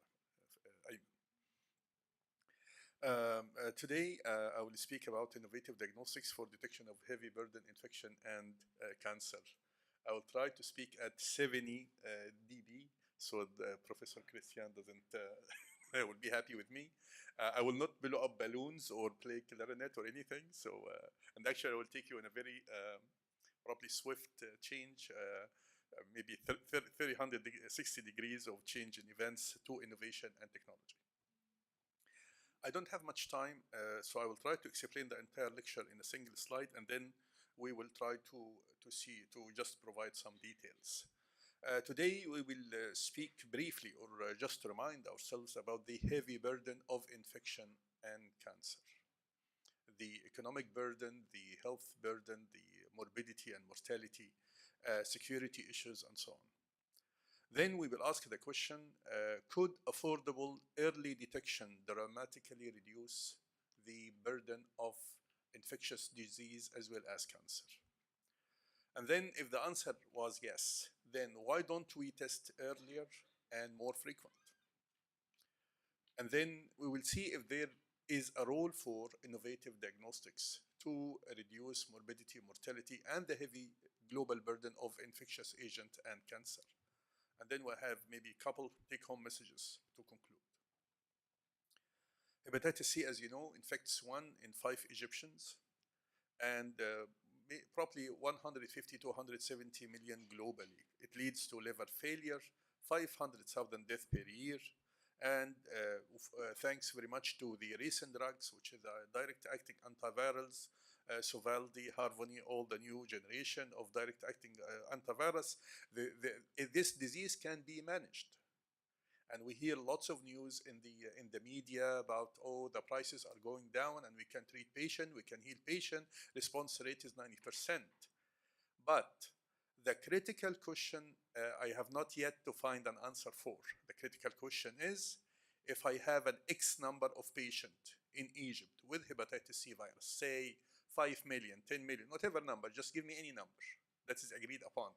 Today, I will speak about innovative diagnostics for detection of heavy burden infection and cancer. I will try to speak at 70 dB, so Professor Christian will be happy with me. I will not blow up balloons or play clarinet or anything. So, and actually, I will take you in a very probably swift change, maybe 360 degrees of change in events to innovation and technology. I don't have much time, so I will try to explain the entire lecture in a single slide, and then we will try to just provide some details. Today, we will speak briefly or just remind ourselves about the heavy burden of infection and cancer. The economic burden, the health burden, the morbidity and mortality, security issues, and so on. Then we will ask the question, could affordable early detection dramatically reduce the burden of infectious disease as well as cancer? And then if the answer was yes, then why don't we test earlier and more frequent? And then we will see if there is a role for innovative diagnostics to reduce morbidity, mortality, and the heavy global burden of infectious agent and cancer. And then we'll have maybe a couple take-home messages to conclude. Hepatitis C, as you know, infects 1 in 5 Egyptians, and probably 150 to 170 million globally. It leads to liver failure, 500,000 deaths per year, and thanks very much to the recent drugs, which is direct-acting antivirals, Sovaldi, Harvoni, all the new generation of direct-acting antivirus, this disease can be managed. And we hear lots of news in the media about, oh, the prices are going down and we can treat patient, we can heal patient, response rate is 90%. But the critical question I have not yet to find an answer for. The critical question is, if I have an X number of patients in Egypt with hepatitis C virus, say 5 million, 10 million, whatever number, just give me any number that is agreed upon.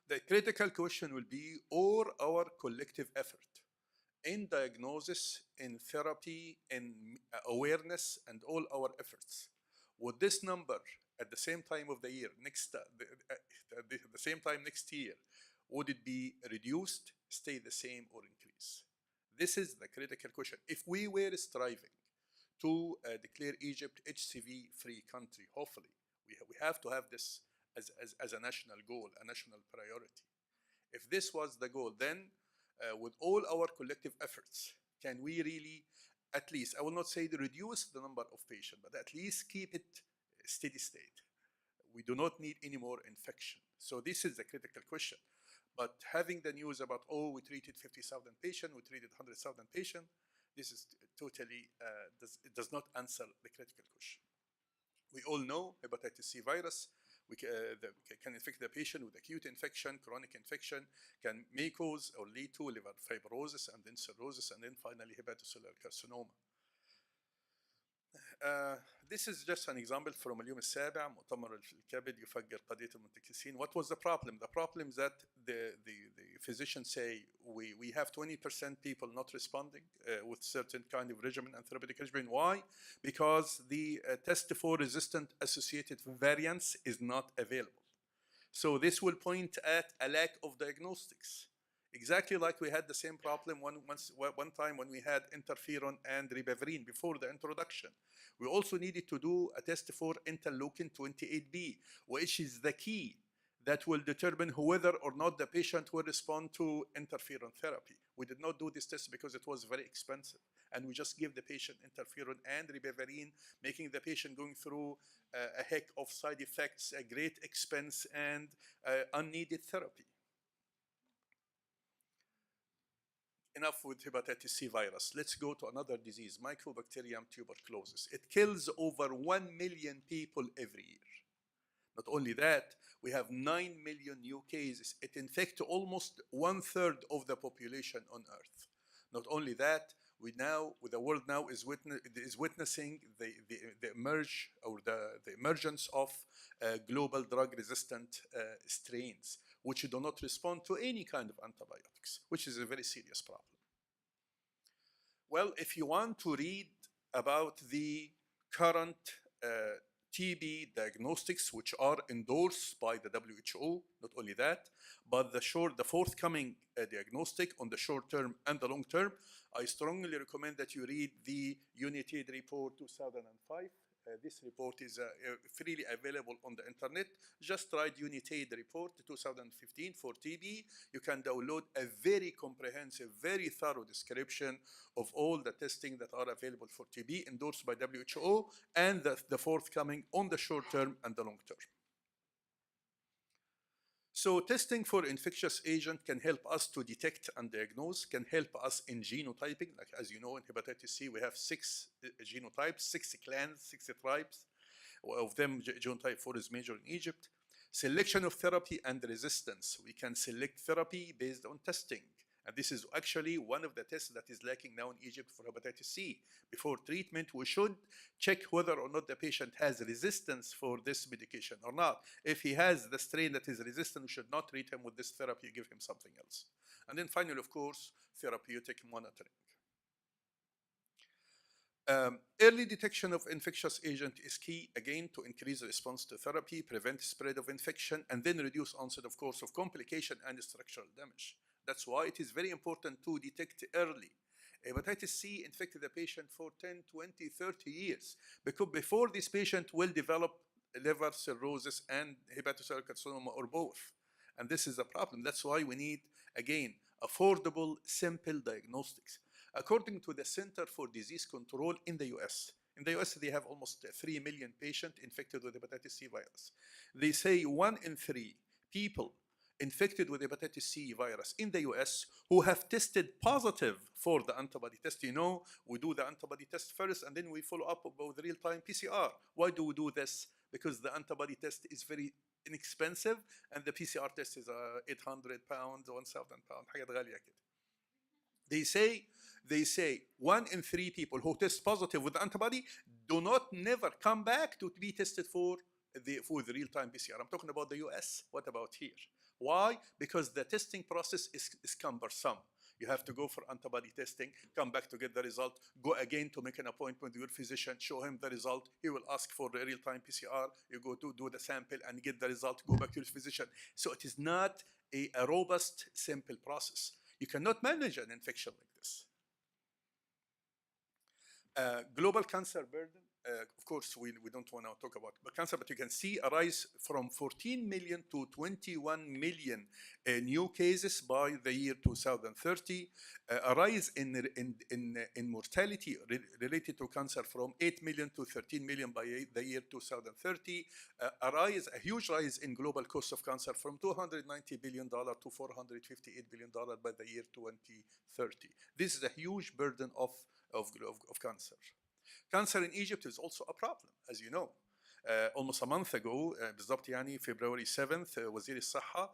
The critical question will be, or our collective effort in diagnosis, in therapy, in awareness, and all our efforts, would this number at the same time of the year, the same time next year, would it be reduced, stay the same, or increase? This is the critical question. If we were striving to declare Egypt HCV-free country, hopefully, we have to have this as a national goal, a national priority. If this was the goal, then with all our collective efforts, can we really, at least, I will not say to reduce the number of patients, but at least keep it steady state. We do not need any more infection. So this is the critical question. But having the news about, oh, we treated 50,000 patients, we treated 100,000 patients, this is totally, it does not answer the critical question. We all know hepatitis C virus can infect the patient with acute infection, chronic infection, may cause or lead to liver fibrosis and then cirrhosis and then finally hepatocellular carcinoma. This is just an example from اليوم السابع مؤتمر الكبد يفجر قضية المنتكسين. What was the problem? The problem is that the physicians say we have 20% people not responding with certain kind of regimen and therapeutic regimen. Why? Because the test for resistant associated variants is not available. So this will point at a lack of diagnostics. Exactly like we had the same problem one time when we had interferon and ribavirin before the introduction. We also needed to do a test for interleukin 28B, which is the key that will determine whether or not the patient will respond to interferon therapy. We did not do this test because it was very expensive, and we just give the patient interferon and ribavirin, making the patient going through a heck of side effects, a great expense, and unneeded therapy. Enough with hepatitis C virus. Let's go to another disease, Mycobacterium tuberculosis. It kills over 1 million people every year. Not only that, we have 9 million new cases. It infects almost 1/3 of the population on Earth. Not only that, the world now is witnessing the emergence of global drug-resistant strains, which do not respond to any kind of antibiotics, which is a very serious problem. Well, if you want to read about the current TB diagnostics, which are endorsed by the WHO, not only that, but the forthcoming diagnostic on the short term and the long term, I strongly recommend that you read the UNITAID report 2005. This report is freely available on the internet. Just write UNITAID report 2015 for TB. You can download a very comprehensive, very thorough description of all the testing that are available for TB endorsed by WHO and the forthcoming on the short term and the long term. So testing for infectious agent can help us to detect and diagnose, can help us in genotyping. Like, as you know, in hepatitis C, we have 6 genotypes, 6 clans, 6 tribes. Of them, genotype 4 is major in Egypt. Selection of therapy and resistance. We can select therapy based on testing And this is actually one of the tests that is lacking now in Egypt for hepatitis C. Before treatment, we should check whether or not the patient has resistance for this medication or not. If he has the strain that is resistant, we should not treat him with this therapy, give him something else. And then finally, of course, therapeutic monitoring. Early detection of infectious agent is key, again, to increase the response to therapy, prevent spread of infection, and then reduce onset, of course, of complication and structural damage. That's why it is very important to detect early. Hepatitis C infected the patient for 10, 20, 30 years, because before this patient will develop liver cirrhosis and hepatocellular carcinoma or both. And this is a problem. That's why we need, again, affordable, simple diagnostics. According to the Center for Disease Control in the US, they have almost 3 million patients infected with hepatitis C virus. They say 1 in 3 people infected with hepatitis C virus in the US who have tested positive for the antibody test. You know, we do the antibody test first and then we follow up with real-time PCR. Why do we do this? Because the antibody test is very inexpensive and the PCR test is 800 pounds, 1,000 pounds, حاجات غالية كده. They say 1 in 3 people who test positive with antibody do not never come back to be tested for the real-time PCR. I'm talking about the US. What about here? Why? Because the testing process is cumbersome. You have to go for antibody testing, come back to get the result, go again to make an appointment with your physician, show him the result. He will ask for the real-time PCR. You go to do the sample and get the result, go back to your physician. So it is not a robust, simple process. You cannot manage an infection like this. Global cancer burden. Of course, we don't want to talk about cancer, but you can see a rise from 14 million to 21 million new cases by the year 2030. A rise in mortality related to cancer from 8 million to 13 million by the year 2030. A huge rise in global cost of cancer from $290 billion to $458 billion by the year 2030. This is a huge burden of cancer. Cancer in Egypt is also a problem, as you know. Almost a month ago, بالضبط يعني February 7th, وزير الصحة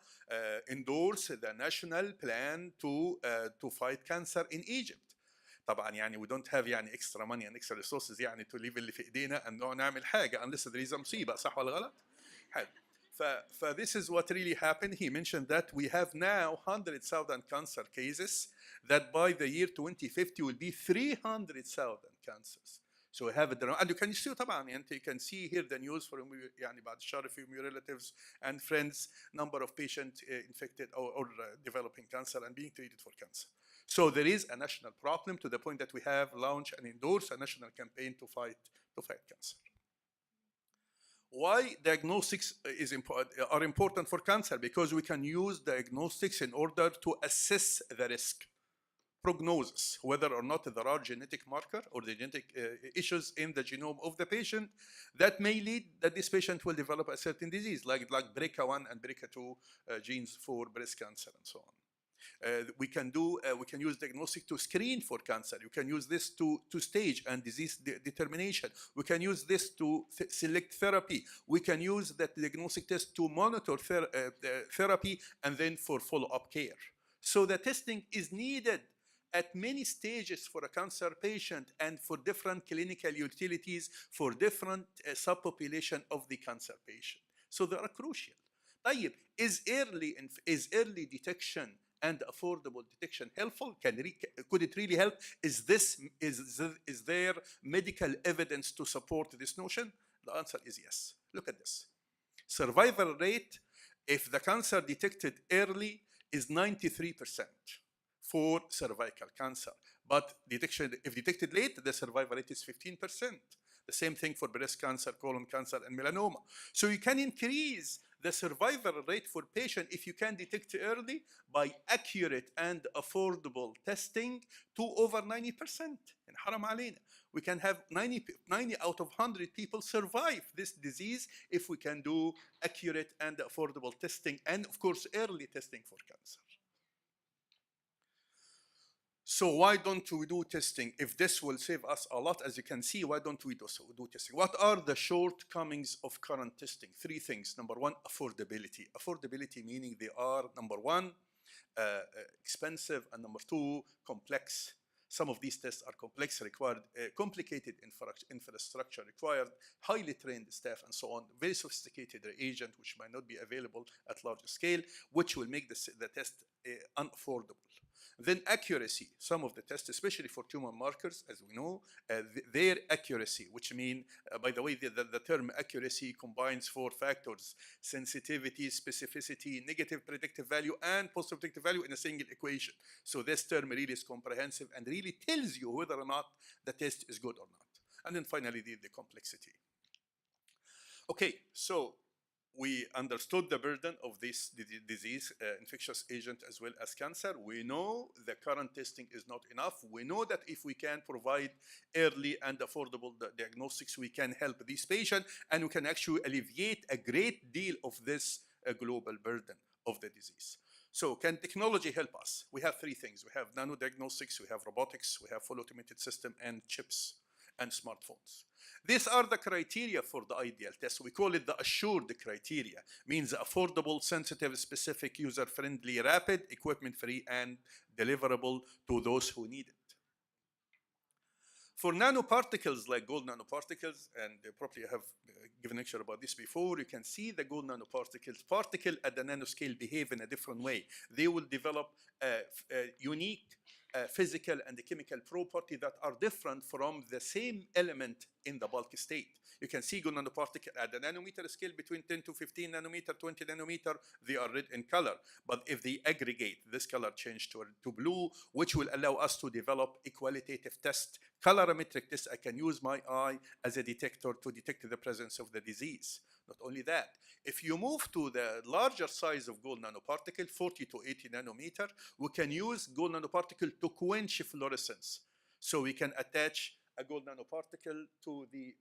endorsed the national plan to fight cancer in Egypt. طبعا يعني we don't have يعني extra money and extra resources يعني to leave اللي في ايدينا and نعمل حاجة unless there is a مصيبة. صح ولا غلط؟ حلو. This is what really happened. He mentioned that we have now 100,000 cancer cases, that by the year 2050 will be 300,000 cancers. So we have it, and you can see طبعا you can see here the news from يعني بعد الشهر from your relatives and friends, number of patients infected or developing cancer and being treated for cancer. So there is a national problem to the point that we have launched and endorsed a national campaign to fight cancer. Why diagnostics are important for cancer? Because we can use diagnostics in order to assess the risk. Prognosis, whether or not there are genetic marker or the genetic issues in the genome of the patient that may lead that this patient will develop a certain disease, like BRCA1 and BRCA2 genes for breast cancer and so on. We can use diagnostic to screen for cancer. You can use this to stage and disease determination. We can use this to select therapy. We can use that diagnostic test to monitor therapy and then for follow-up care. So the testing is needed at many stages for a cancer patient and for different clinical utilities for different subpopulation of the cancer patient. So they are crucial. طيب, is early detection and affordable detection helpful? Could it really help? Is there medical evidence to support this notion? The answer is yes. Look at this. Survival rate, if the cancer detected early, is 93% for cervical cancer. But if detected late, the survival rate is 15%. The same thing for breast cancer, colon cancer, and melanoma. So you can increase the survival rate for patients if you can detect early by accurate and affordable testing to over 90%. And haram alayna. We can have 90 out of 100 people survive this disease if we can do accurate and affordable testing and, of course, early testing for cancer. So why don't we do testing? If this will save us a lot, as you can see, why don't we do testing? What are the shortcomings of current testing? 3 things. Number 1, affordability. Affordability meaning they are, number 1, expensive, and number two, complex. Some of these tests are complex, required complicated infrastructure, required highly trained staff and so on, very sophisticated reagent which might not be available at large scale, which will make the test unaffordable. Then accuracy, some of the tests, especially for tumor markers, as we know, their accuracy, which mean, by the way, the term accuracy combines 4 factors: sensitivity, specificity, negative predictive value, and positive predictive value in a single equation. So this term really is comprehensive and really tells you whether or not the test is good or not. And then finally, the complexity. Okay, so we understood the burden of this disease, infectious agent as well as cancer. We know the current testing is not enough. We know that if we can provide early and affordable diagnostics, we can help these patients, and we can actually alleviate a great deal of this global burden of the disease. So can technology help us? We have 3 things. We have nanodiagnostics, we have robotics, we have full automated system, and chips and smartphones. These are the criteria for the ideal test. We call it the assured criteria. Means affordable, sensitive, specific, user-friendly, rapid, equipment-free, and deliverable to those who need it. For nanoparticles like gold nanoparticles, and probably I have given a lecture about this before, you can see the gold nanoparticles, particle at the nanoscale behave in a different way. They will develop a unique physical and chemical property that are different from the same element in the bulk state. You can see gold nanoparticle at the nanometer scale between 10 to 15 nanometer, 20 nanometer, they are red in color. But if they aggregate, this color change to blue, which will allow us to develop a qualitative test, colorimetric test. I can use my eye as a detector to detect the presence of the disease. Not only that, if you move to the larger size of gold nanoparticle, 40 to 80 nanometer, we can use gold nanoparticle to quench fluorescence. So we can attach a gold nanoparticle to the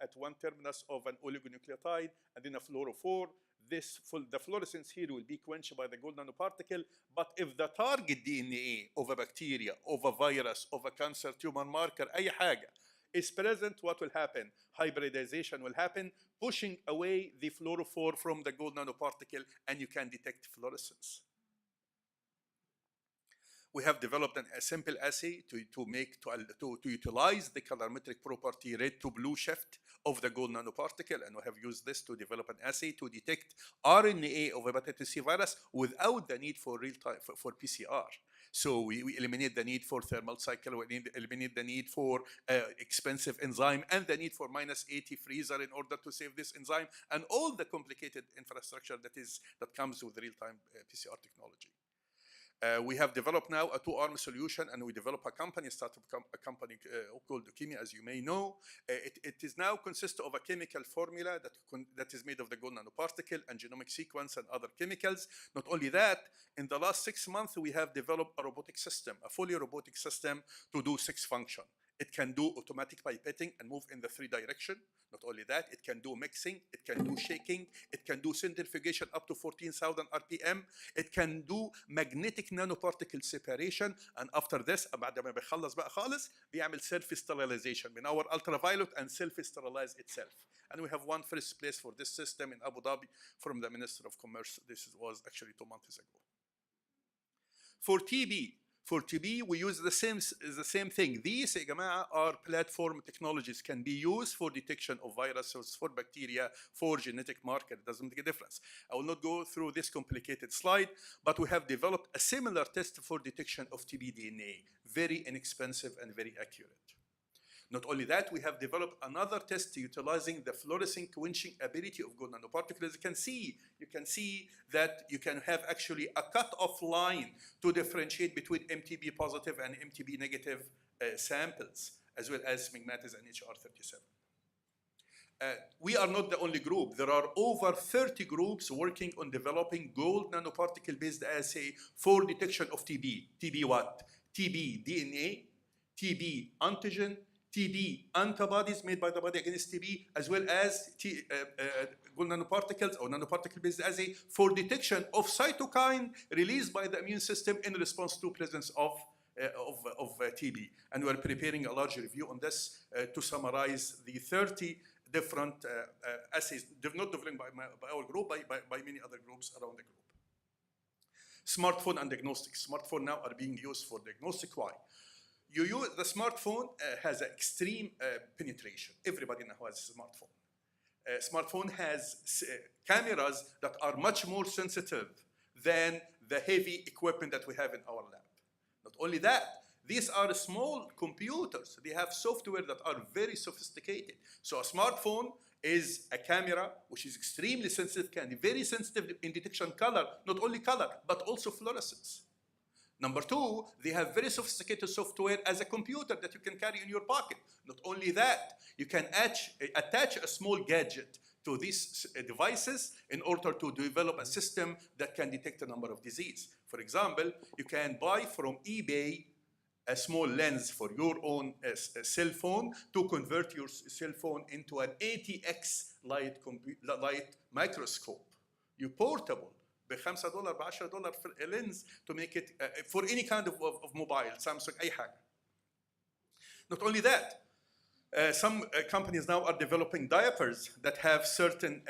at one terminus of an oligonucleotide and then a fluorophore. The fluorescence here will be quenched by the gold nanoparticle, but if the target DNA of a bacteria, of a virus, of a cancer tumor marker, أي حاجة, is present, what will happen? Hybridization will happen, pushing away the fluorophore from the gold nanoparticle, and you can detect fluorescence. We have developed a simple assay to utilize the colorimetric property red to blue shift of the gold nanoparticle, and we have used this to develop an assay to detect RNA of hepatitis C virus without the need for real-time for PCR. So we eliminate the need for thermal cycle, we eliminate the need for expensive enzyme and the need for -80 freezer in order to save this enzyme and all the complicated infrastructure that comes with real-time PCR technology. We have developed now a 2-arm solution, and we develop a company, a company called Leukemia, as you may know. It is now consists of a chemical formula that is made of the gold nanoparticle and genomic sequence and other chemicals. Not only that, in the last 6 months, we have developed a robotic system, a fully robotic system to do 6 functions. It can do automatic pipetting and move in the 3 directions. Not only that, it can do mixing, it can do shaking, it can do centrifugation up to 14,000 RPM, it can do magnetic nanoparticle separation, and after this, بعد ما بيخلص بقى خالص, بيعمل self-sterilization من our ultraviolet and self-sterilize itself. And we have won first place for this system in Abu Dhabi from the Minister of Commerce. This was actually 2 months ago. For TB, we use the same thing. These, يا جماعة, are platform technologies, can be used for detection of viruses, for bacteria, for genetic marker. It doesn't make a difference. I will not go through this complicated slide, but we have developed a similar test for detection of TB DNA, very inexpensive and very accurate. Not only that, we have developed another test utilizing the fluorescent quenching ability of gold nanoparticles. You can see that you can have actually a cut-off line to differentiate between MTB positive and MTB negative samples, as well as smegmatis and HR37. We are not the only group. There are over 30 groups working on developing gold nanoparticle-based assay for detection of TB. TB what? TB DNA, TB antigen, TB antibodies made by the body against TB, as well as gold nanoparticles or nanoparticle-based assay for detection of cytokine released by the immune system in response to presence of TB. And we're preparing a large review on this to summarize the 30 different assays, not developed by our group, by many other groups around the group. Smartphone and diagnostics. Smartphone now are being used for diagnostic. Why? The smartphone has extreme penetration. Everybody now has a smartphone. Smartphone has cameras that are much more sensitive than the heavy equipment that we have in our lab. Not only that, these are small computers. They have software that are very sophisticated. So a smartphone is a camera which is extremely sensitive, can be very sensitive in detection color, not only color, but also fluorescence. Number two, they have very sophisticated software as a computer that you can carry in your pocket. Not only that, you can attach a small gadget to these devices in order to develop a system that can detect a number of diseases. For example, you can buy from eBay a small lens for your own cell phone to convert your cell phone into an 80x light microscope. You portable. $5 $10 for a lens to make it for any kind of mobile, Samsung, أي حاجة. Not only that, some companies now are developing diapers that have certain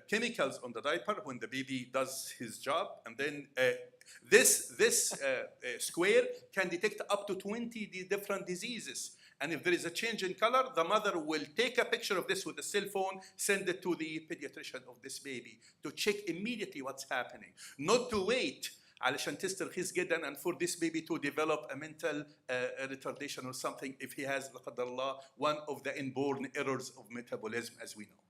chemicals on the diaper when the baby does his job, and then this square can detect up to 20 different diseases. And if there is a change in color, the mother will take a picture of this with a cell phone, send it to the pediatrician of this baby to check immediately what's happening. Not to wait علشان تسترخيص جدا and for this baby to develop a mental retardation or something if he has, لا قدر الله, one of the inborn errors of metabolism, as we know.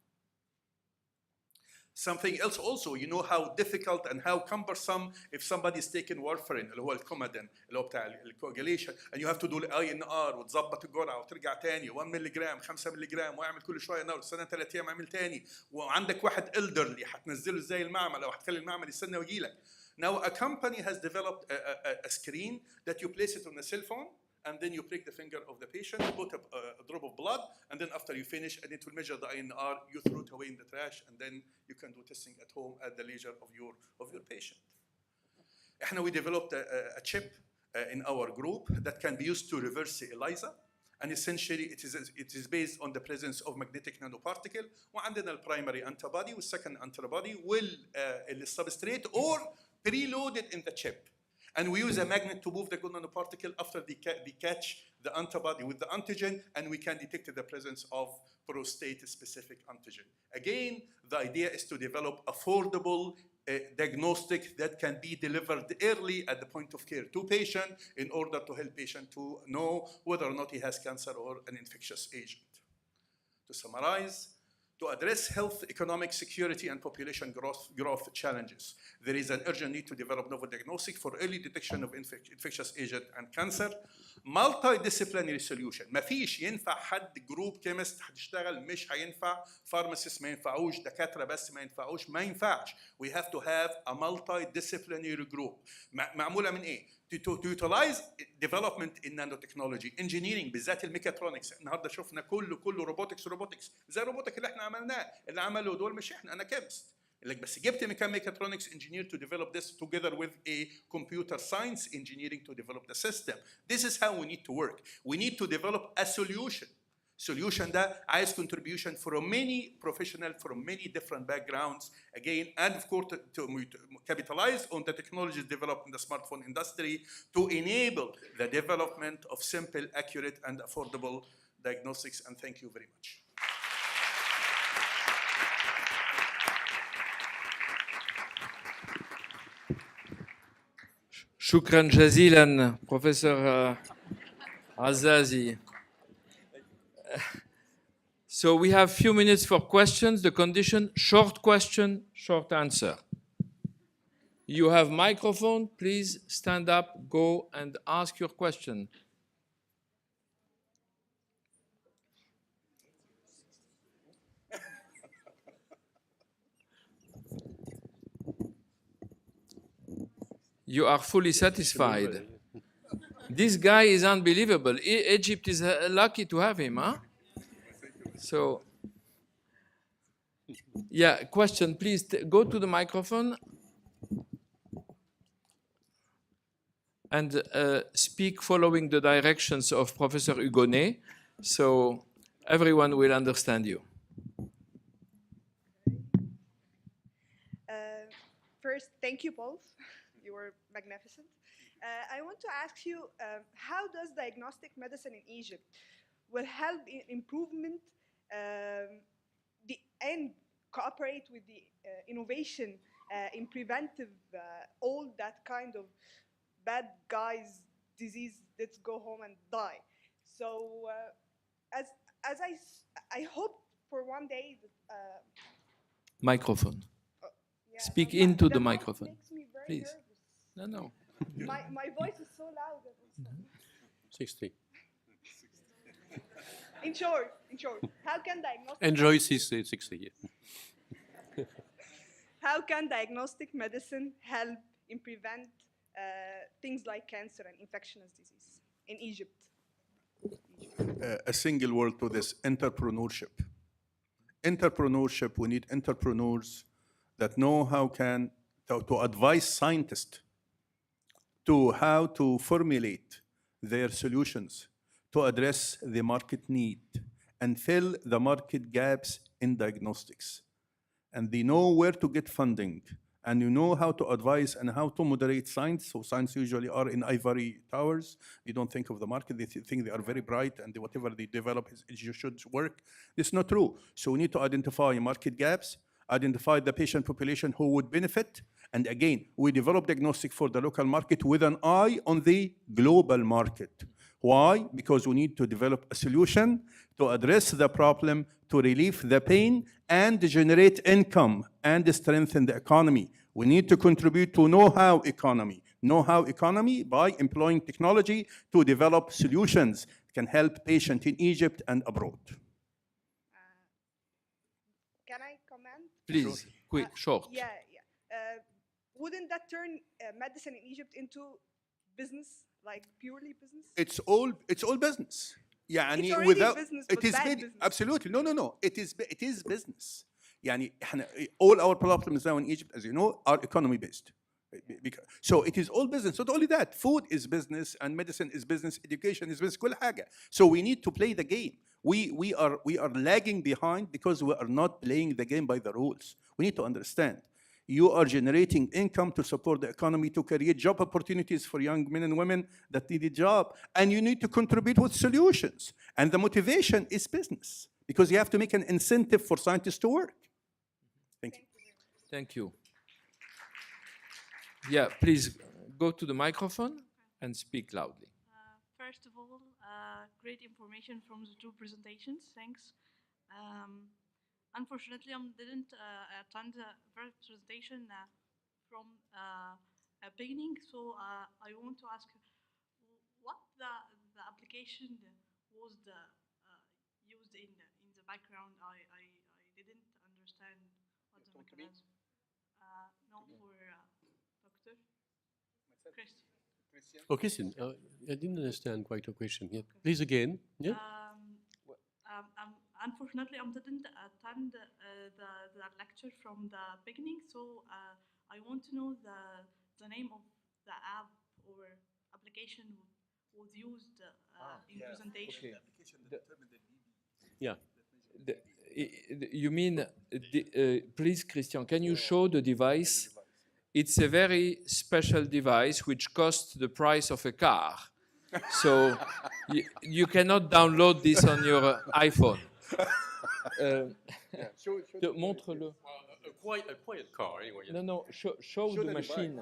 Something else also, you know how difficult and how cumbersome if somebody is taking warfarin اللي هو الكومادين اللي هو بتاع الكواجيليشن, and you have to do INR وتظبط الجرعه وترجع تاني 1 مللي جرام 5 مللي جرام واعمل كل شويه نار استنى 3 ايام اعمل تاني, وعندك واحد elderly هتنزله ازاي المعمل او هتخلي المعمل يستنى ويجي لك. Now a company has developed a screen that you place it on a cell phone, and then you prick the finger of the patient, put a drop of blood, and then after you finish, and it will measure the INR, you throw it away in the trash, and then you can do testing at home at the leisure of your patient. We developed a chip in our group that can be used to reverse ELISA, and essentially it is based on the presence of magnetic nanoparticle. وعندنا the primary antibody, the second antibody will substrate or preloaded in the chip. And we use a magnet to move the good nanoparticle after they catch the antibody with the antigen, and we can detect the presence of prostate-specific antigen. Again, the idea is to develop affordable diagnostic that can be delivered early at the point of care to patient in order to help patient to know whether or not he has cancer or an infectious agent. To summarize, to address health, economic security, and population growth challenges, there is an urgent need to develop novel diagnostic for early detection of infectious agent and cancer. Multidisciplinary solution. ما فيش ينفع حد جروب كيمست هتشتغل, مش هينفع pharmacist ما ينفعوش, دكاترة بس ما ينفعوش, ما ينفعش. We have to have a multidisciplinary group. معمولة من إيه؟ To utilize development in nanotechnology, engineering, بالذات الميكاترونكس. النهارده شفنا كله روبوتكس زي الروبوتك اللي احنا عملناه, اللي عملوا دول مش احنا, انا كيمست. بس جبت mechatronics engineer to develop this together with a computer science engineering to develop the system. This is how we need to work. We need to develop a solution. Solution that has contribution from many professionals from many different backgrounds, again, and of course to capitalize on the technologies developed in the smartphone industry to enable the development of simple, accurate, and affordable diagnostics. And thank you very much. شكرا جزيلا Professor Azazi. So we have few minutes for questions. The condition, short question, short answer. You have microphone, please stand up, go and ask your question. You are fully satisfied. This guy is unbelievable. Egypt is lucky to have him, huh? So, yeah, question, please go to the microphone and speak following the directions of Professor Hugonnet, so everyone will understand you. First, thank you both. You were magnificent. I want to ask you, how does diagnostic medicine in Egypt will help in improvement and cooperate with the innovation in preventive all that kind of bad guys disease, let's go home and die. So as I hope for one day that Microphone. yeah, Speak into the mic microphone. makes me very Please. nervous. No. My voice is so loud that it's 60. in short, how can diagnostic Enjoy 60, yeah. how can diagnostic medicine help in prevent things like cancer and infectious disease in Egypt? A single word to this: entrepreneurship. Entrepreneurship, we need entrepreneurs that know how to advise scientists to how to formulate their solutions to address the market need and fill the market gaps in diagnostics. And they know where to get funding, and you know how to advise and how to moderate science. So science usually are in ivory towers. They don't think of the market. They think they are very bright, and whatever they develop should work. It's not true. So we need to identify market gaps, identify the patient population who would benefit, and again, we develop diagnostic for the local market with an eye on the global market. Why? Because we need to develop a solution to address the problem, to relieve the pain, and generate income and strengthen the economy. We need to contribute to know-how economy. Know-how economy by employing technology to develop solutions that can help patients in Egypt and abroad. Can I comment? Please, quick, short. Yeah. Wouldn't that turn medicine in Egypt into business, like purely business? It's all business. Yeah, it's already business, but bad business. Absolutely. No. It is business. يعني all our problems now in Egypt, as you know, are economy based. So it is all business. Not only that, food is business, and medicine is business, education is business, كل حاجة. So we need to play the game. We are lagging behind because we are not playing the game by the rules. We need to understand. You are generating income to support the economy, to create job opportunities for young men and women that need a job, and you need to contribute with solutions. And the motivation is business, because you have to make an incentive for scientists to work. Thank you. Thank you. Yeah, please go to the microphone and speak loudly. First of all, great information from the two presentations. Thanks. Unfortunately, I didn't attend the first presentation from beginning, so I want to ask what the application was used in the background. I didn't understand what the mechanism. No, for Dr. Christian. Oh, Christian, I didn't understand quite your question. Yeah. Okay. Please again. Yeah. Unfortunately, I didn't attend the lecture from the beginning, so I want to know the name of the app or application was used in presentation. Okay. You mean, please, Christian, can you show the device? It's a very special device which costs the price of a car. So you cannot download this on your iPhone. Montre-le. A quiet car, anyway. Yes. No, show the machine.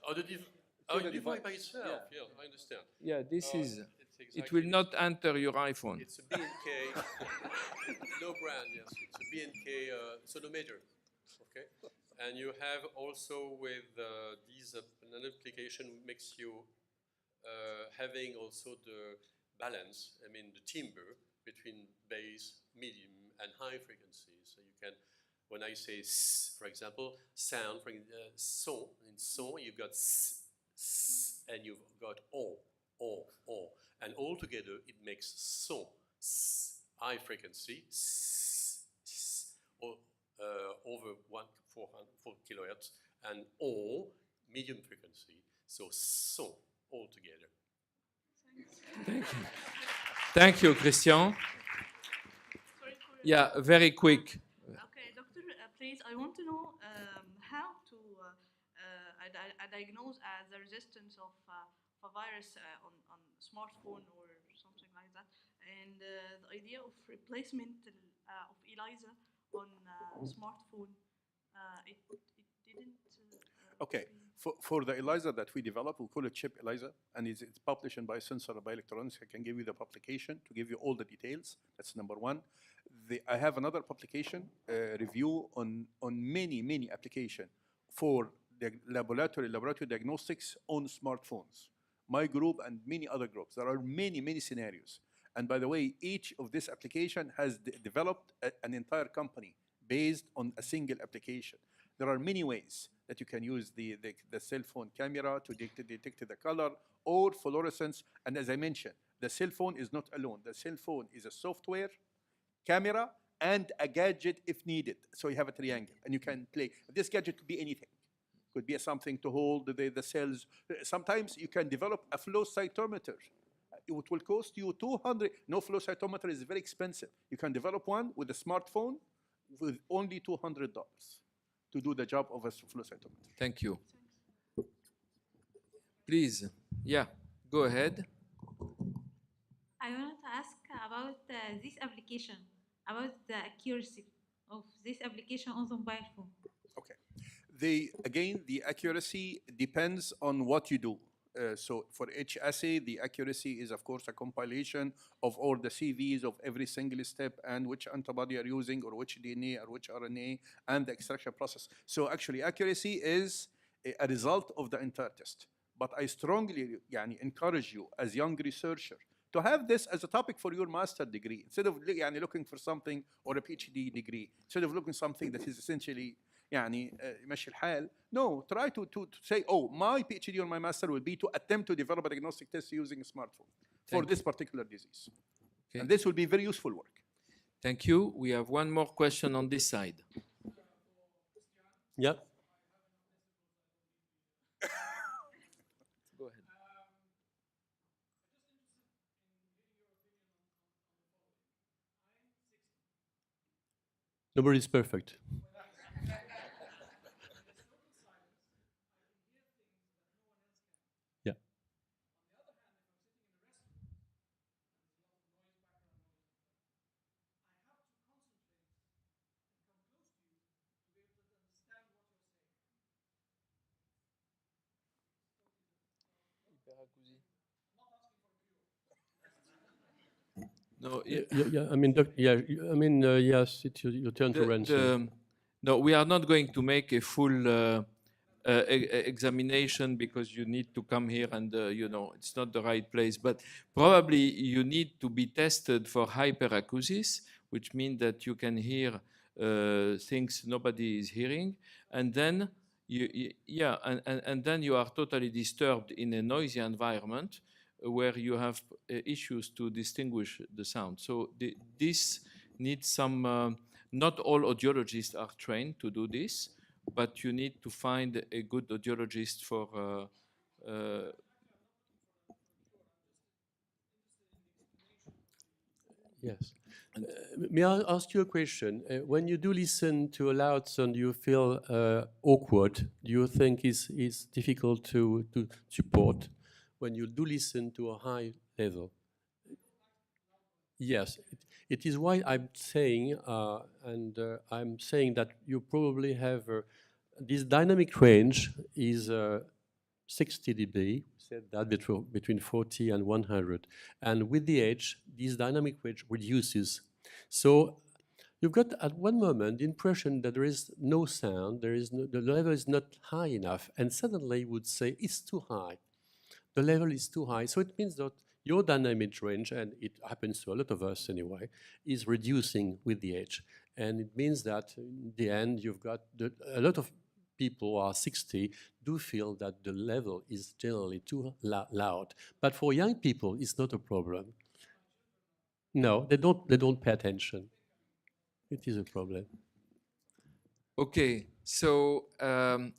The device by itself. Yeah. Yeah, I understand. Yeah, this is. Exactly it will not enter your iPhone. It's a B&K, no brand. Yes, it's a B&K sonometer. Okay, and you have also with these an application makes you having also the balance. I mean the timbre between bass, medium, and high frequencies. So you can, when I say s, for example, sound, son, in son, you've got s, and you've got o. And all together it makes son, s, high frequency, over 4 kilohertz, and o, medium frequency. So son, all together. Thank you. Thank you, Christian. Yeah, very quick. Okay, doctor, please, I want to know how to diagnose the resistance of a virus on smartphone or something like that. And the idea of replacement of ELISA on smartphone, it didn't. Okay. For the ELISA that we develop, we call it chip ELISA, and it's published in Biosensor Bioelectronics. I can give you the publication to give you all the details. That's number one. I have another publication review on many applications for the laboratory diagnostics on smartphones. My group and many other groups. There are many scenarios. And by the way, each of this application has developed an entire company based on a single application. There are many ways that you can use the cell phone camera to detect the color or fluorescence. And as I mentioned, the cell phone is not alone. The cell phone is a software, camera, and a gadget if needed. So you have a triangle, and you can play. This gadget could be anything. Could be something to hold the cells. Sometimes you can develop a flow cytometer. It will cost you $200. No, flow cytometer is very expensive. You can develop one with a smartphone with only $200 to do the job of a flow cytometer. Thank you. Please, yeah, go ahead. I wanted to ask about this application, about the accuracy of this application on the mobile phone. Okay. Again, the accuracy depends on what you do. So for each assay, the accuracy is, of course, a compilation of all the CVs of every single step and which antibody you're using or which DNA or which RNA and the extraction process. So actually, accuracy is a result of the entire test. But I strongly encourage you as young researcher to have this as a topic for your master degree. Instead of looking for something or a PhD degree, instead of looking something that is essentially يمشي الحال. No, try to say, oh, my PhD or my master will be to attempt to develop a diagnostic test using a smartphone for this particular disease. Okay. And this will be very useful work. Thank you. We have one more question on this side. Yeah. Go ahead. Nobody's perfect. Yeah. No, yeah. I mean, yes, it's your turn to answer. No, we are not going to make a full examination because you need to come here and, it's not the right place. But probably you need to be tested for hyperacusis, which means that you can hear things nobody is hearing. And then, and then you are totally disturbed in a noisy environment where you have issues to distinguish the sound. So this needs some, not all audiologists are trained to do this, but you need to find a good audiologist for Yes. May I ask you a question? When you do listen to a loud sound, do you feel awkward? Do you think it's difficult to support when you do listen to a high level? Yes. It is why I'm saying, I'm saying that you probably have this dynamic range is 60 dB. Said that between 40 and 100, and with the age, this dynamic range reduces. So you've got at one moment the impression that there is no sound, the level is not high enough, and suddenly you would say it's too high. The level is too high. So it means that your dynamic range, and it happens to a lot of us anyway, is reducing with the age. And it means that in the end, you've got a lot of people who are 60 do feel that the level is generally too loud. But for young people, it's not a problem. No, they don't pay attention. It is a problem. Okay, so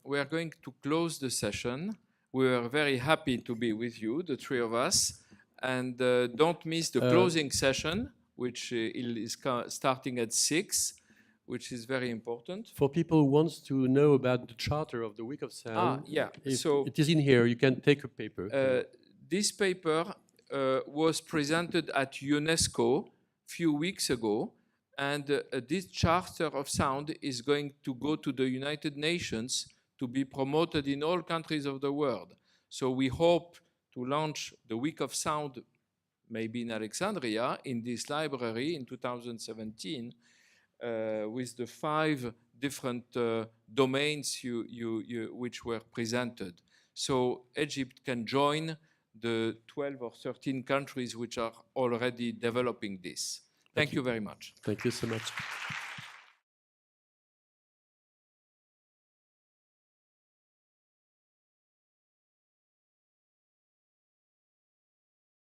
we are going to close the session. We are very happy to be with you, the three of us. And don't miss the closing session, which is starting at 6. which is very important. For people who want to know about the charter of the Week of Sound, Yeah, if so it is in here. You can take a paper. this paper was presented at UNESCO a few weeks ago, and this Charter of Sound is going to go to the United Nations to be promoted in all countries of the world. So we hope to launch the Week of Sound, maybe in Alexandria, in this library in 2017, with the 5 different domains which were presented. So Egypt can join the 12 or 13 countries which are already developing this. Thank you very much. Thank you so much.